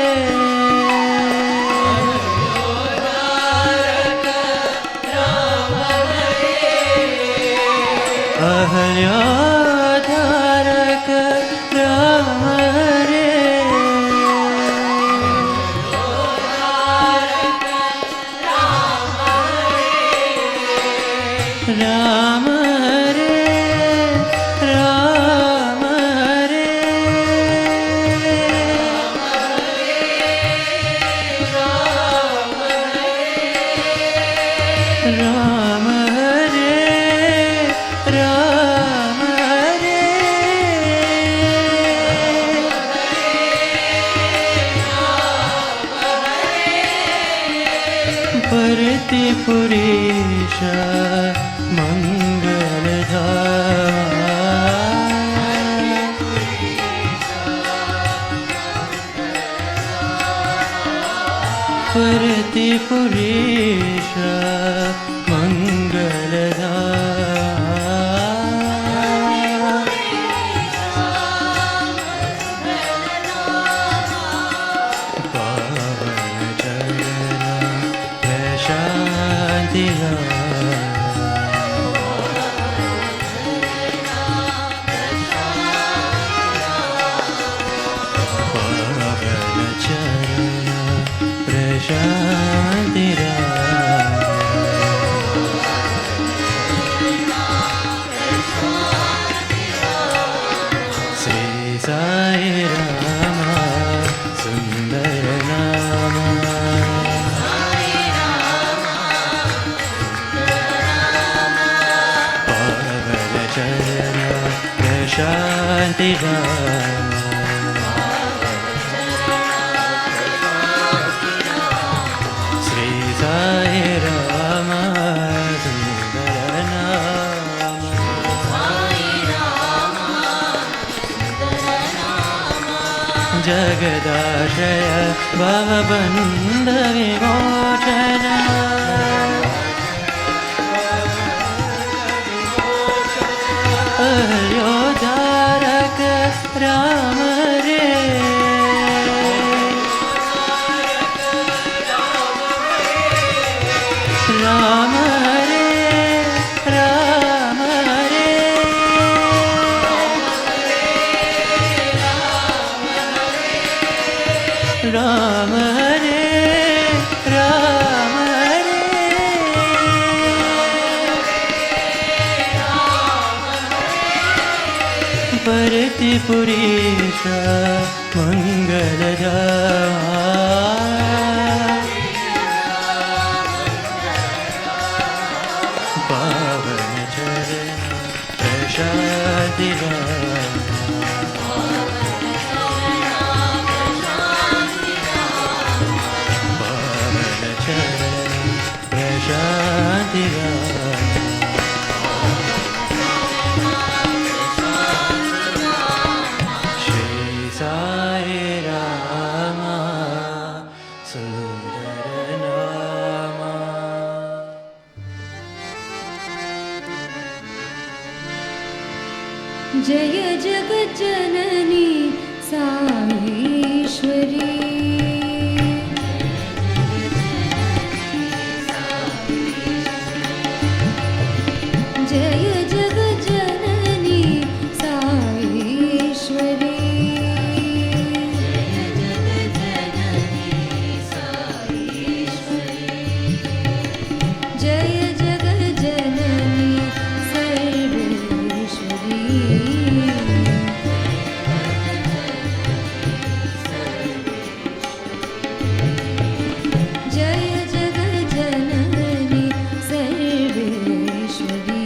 अहल्योद्धारक राम हरे राम हरे राम हरे राम हरे राम हरे परतिपुरीश परतिपुरीश मंगलधा पावन चरण प्रशान्तिरा शान्तिरा श्री साई रामा सुंदर नामा पावन चरण प्रशान्तिरा साई रामा सुंदर नामा जगदाश्रय भवबन्ध विमोचन अहल्योद्धारक राम हरे राम हरे राम हरे राम हरे राम हरे परतिपुरीश मंगलधा पावन चरण प्रशान्तिरा पावन चरण प्रशान्तिरा श्री साई रामा सुंदर नामा जय जगज्जननी साईश्वरी जय जगज्जननी साईश्वरी जय जगज्जननी सर्वेश्वरी जय जगज्जननी सर्वेश्वरी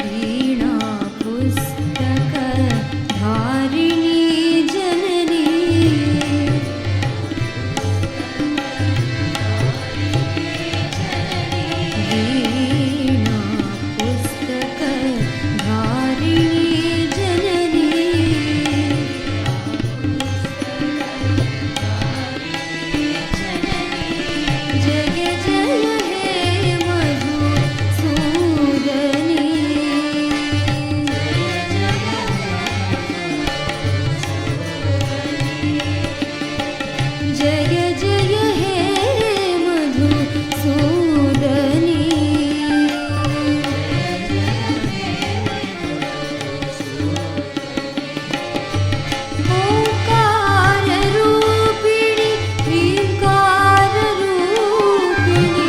वीणा पुस्तक धारिणी जननी वीणा पुस्तक धारिणी जननी जय जय हे मधुसूदनी जय जय हे मधुसूदनी ओंकार रूपिणी ह्रींकार रूपिणी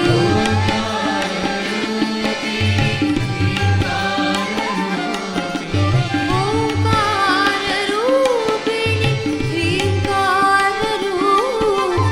ओंकार रूपिणी ह्रींकार रूपिणी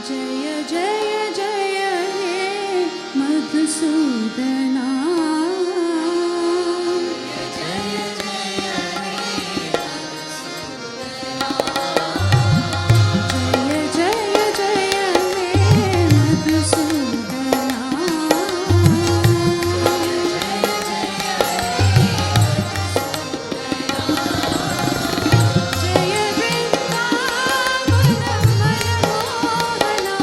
जय जय जय हे मधुसूदना जय जय जय हे मधुसूदना जय वृंदावन मनमोहना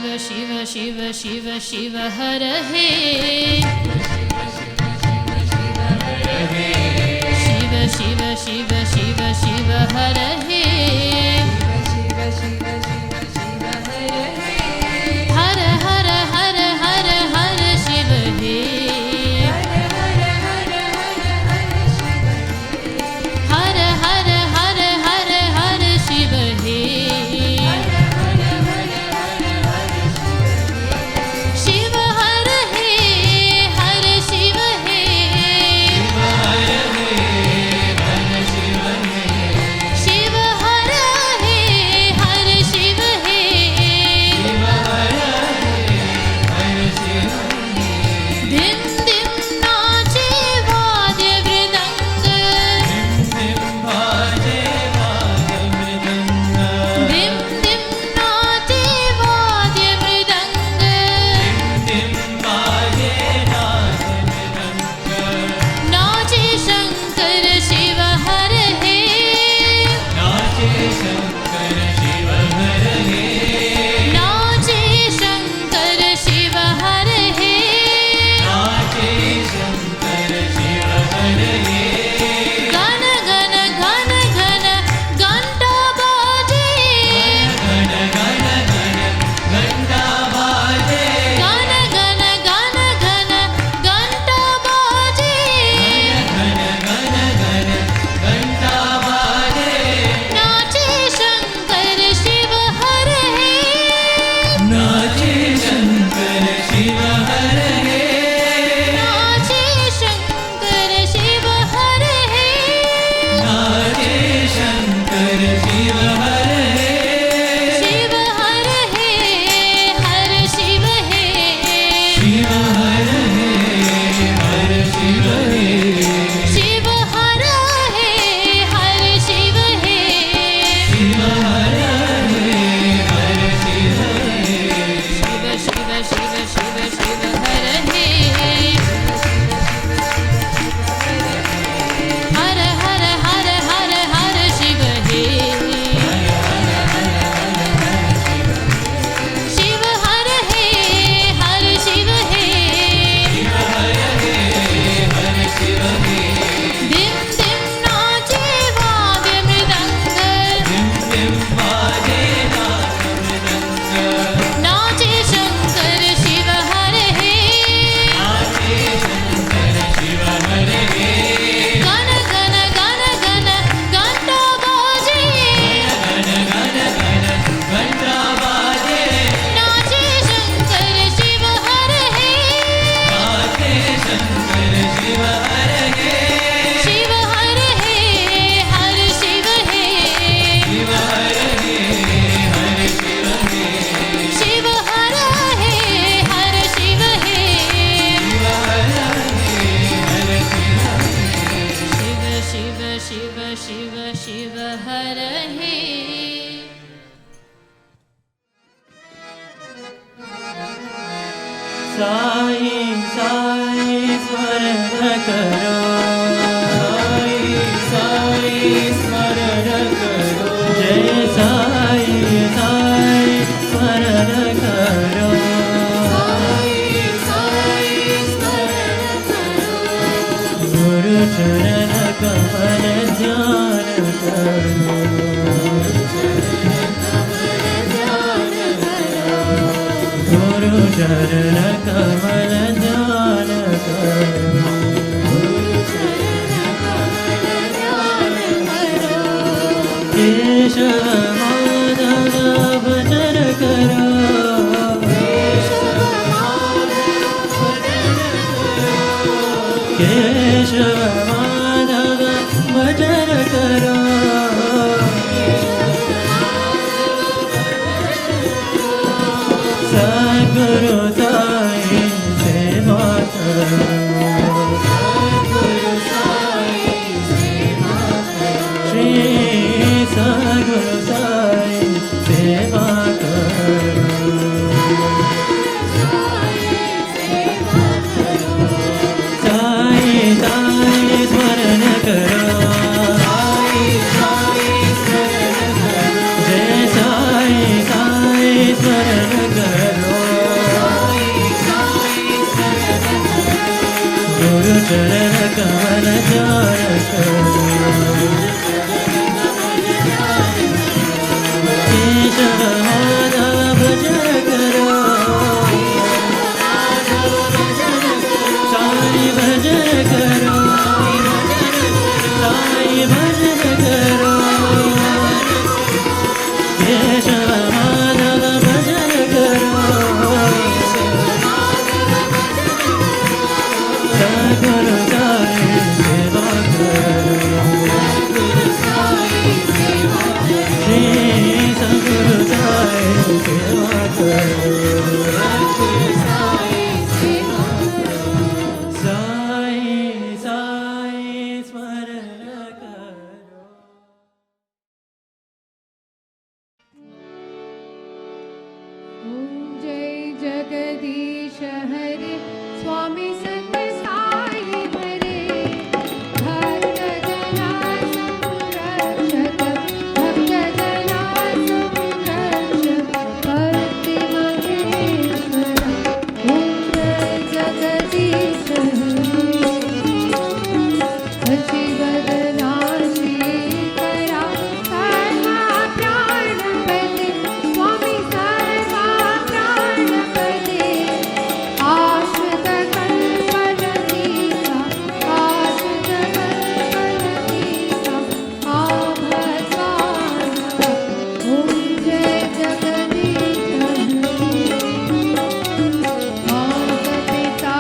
शिव शिव शिव शिव हर हे शिव शिव शिव शिव शिव हर हे हर हर हर हर हर शिव हे हर हर हर हर हर शिव हे शिव हर हे हर शिव हे शिव हर हे हर शिव हे धिम धिम नाचे वाद्य मृदंग धिम धिम नाचे वाद्य मृदंग नाचे शंकर शिव हर हे नाचे शंकर शिव हर हे गण गण घन घन घंटा बाजे गण गण घन घन घंटा बाजे नाचे शंकर शिव हर हे नाचे शंकर शिव हर हे शिव हर हे हर शिव हे शिव हर हे हर शिव हे शिव हर हे हर शिव हे शिव शिव शिव शिव शिव हर हे हर हर हर हर हर शिव हे शिव हर हे हर शिव हे धिम धिम नाचे वाद्य मृदंग नाचे शंकर शिव हर हे गण गण घन घन घंटा बाजे नाचे शंकर शिव हर हे शिव हर हे हर शिव हे शिव हर हे हर शिव हे शिव शिव शिव शिव शिव हर हे साई साई स्मरण करो साई स्मरण करो जय साई साई स्मरण करो गुरु चरण कमल ध्यान करो गुरु चरण कमल ध्यान करो केशव माधव भजन करो केशव माधव भजन करो सद्गुरु साई सेवा करो श्री सद्गुरु साई सेवा करो साई साई स्मरण करो चरण कमल चार केशव माधव भजन करो साई भजन करो साई भजन करो केशव माधव भजन करो सद्गुरु साई सेवा करो श्री सद्गुरु साई सेवा करो साई साई स्मरण करो जय जगदीश हरे स्वामी सत्य साई हरे भक्त जना संरक्षक भक्त जना संरक्षक भक्ति महेश्वर ओम जय जगदीश हरे शिवदना श्रीकरा सर्वा प्राणपते स्वामी सर्वा प्राणपते आश्रित कल्पलतीका आश्रित कल्पलतीका आभस्वानः ओम जय जगदीश हरे माता पिता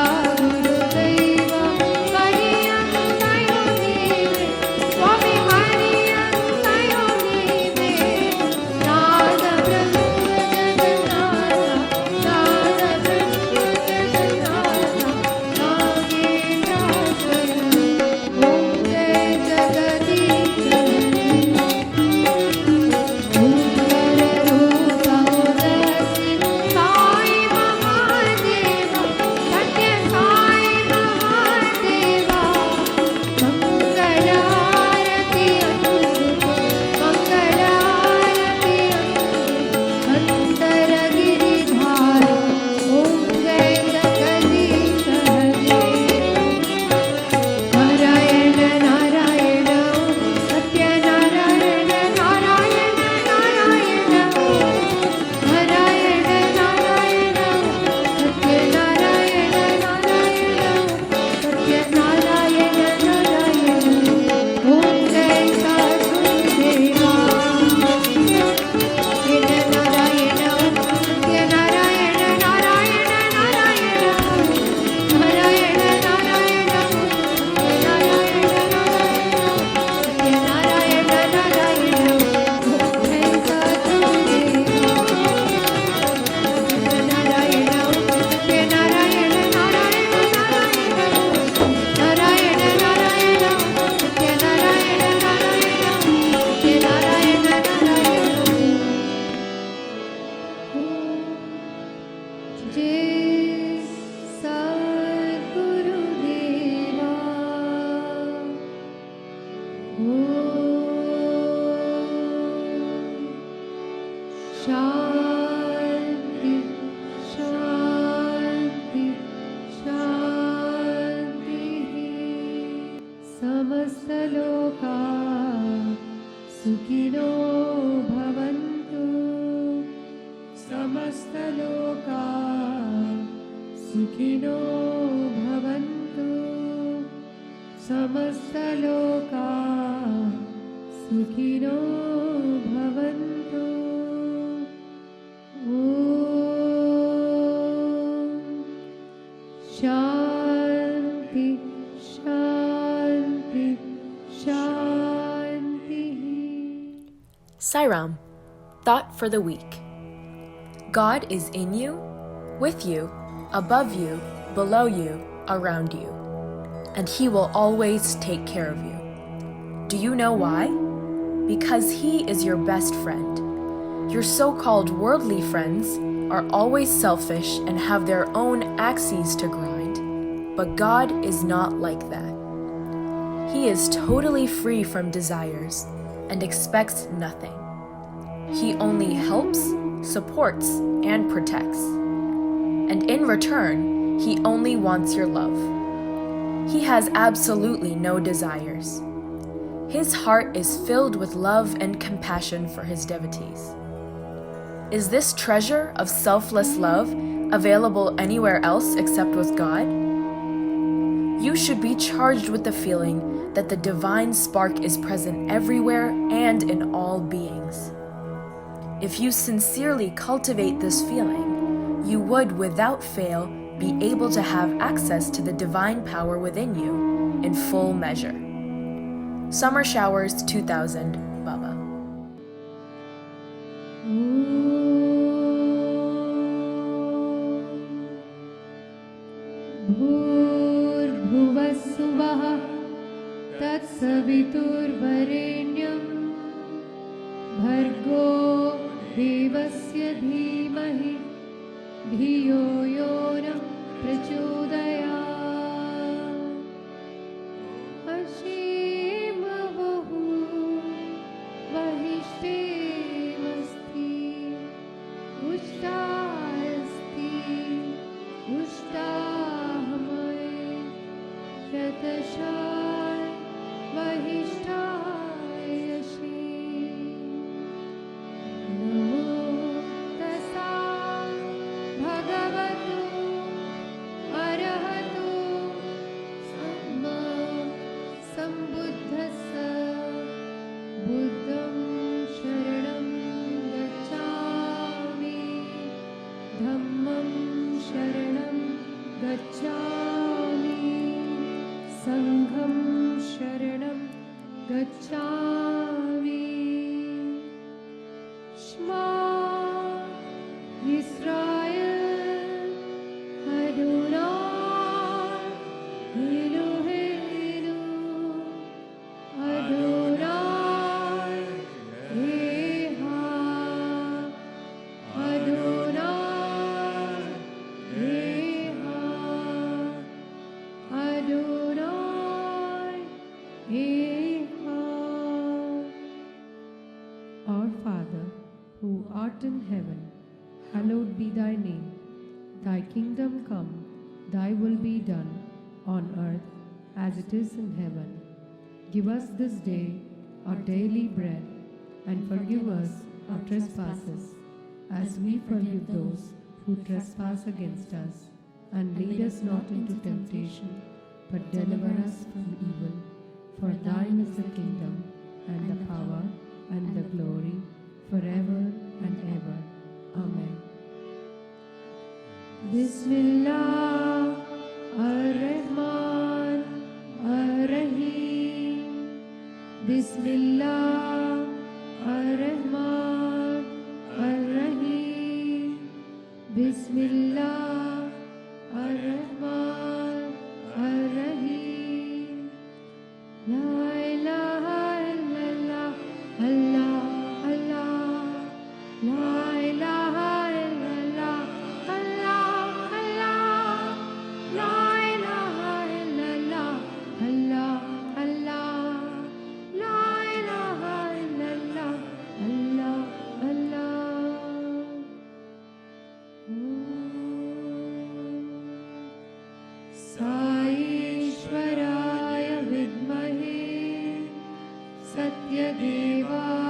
समस्तलोका सुखिनो भवन्तु समस्तलोका सुखिनो भवन्तु समस्तलोका सुखिनो भवन्तु ॐ शान्ति शान्ति शान्तिः Sairam, thought for the week. God is in you, with you, above you, below you, around you, and He will always take care of you. Do you know why? Because He is your best friend. Your so-called worldly friends are always selfish and have their own axes to grind, but God is not like that. He is totally free from desires and expects nothing. He only helps, supports, and protects. And in return, He only wants your love. He has absolutely no desires. His heart is filled with love and compassion for his devotees. Is this treasure of selfless love available anywhere else except with God? You should be charged with the feeling that the divine spark is present everywhere and in all beings. If you sincerely cultivate this feeling, you would, without fail, be able to have access to the divine power within you in full measure. Summer Showers 2000, Baba. भूर्भुवस्सुवः तत्सवितुर्वरेण्यं भर्गो देवस्य धीमहि धियो यो नः प्रचोदयात् अशीमवहु वहिष्ठेमस्ति उष्टास्ति उष्टाहमय शतशाय वहिष्ठायशि नमो तस्सा भगवतो अरहतो सम्मा सम्बुद्धस्स बुद्धं शरणं गच्छामि धम्मं शरणं गच्छामि संघं शरणं गच्छामि श्मा इस्राएल अदोनाय एलोहेनु अदोनाय एहा अदोनाय एहा Adonai Echad. Our Father, who art in heaven, hallowed be thy name. Thy kingdom come, thy will be done, on earth as it is in heaven. Give us this day our daily bread, and forgive us our trespasses, as we forgive those who trespass against us. And lead us not into temptation, but deliver us from evil. For thine is the kingdom, and the power, and the glory, forever and ever. Amen. Bismillah ar-Rahman ar-Rahim. Bismillah ar-Rahman ar-Rahim. Bismillah ar-Rahman ar-Rahim. La ilaha illallah, Allah, Allah. La ilaha illallah, Allah, Allah. La ilaha illallah, Allah, Allah. La ilaha illallah, Allah, Allah. साईश्वराय विद्महे सत्यदेवाय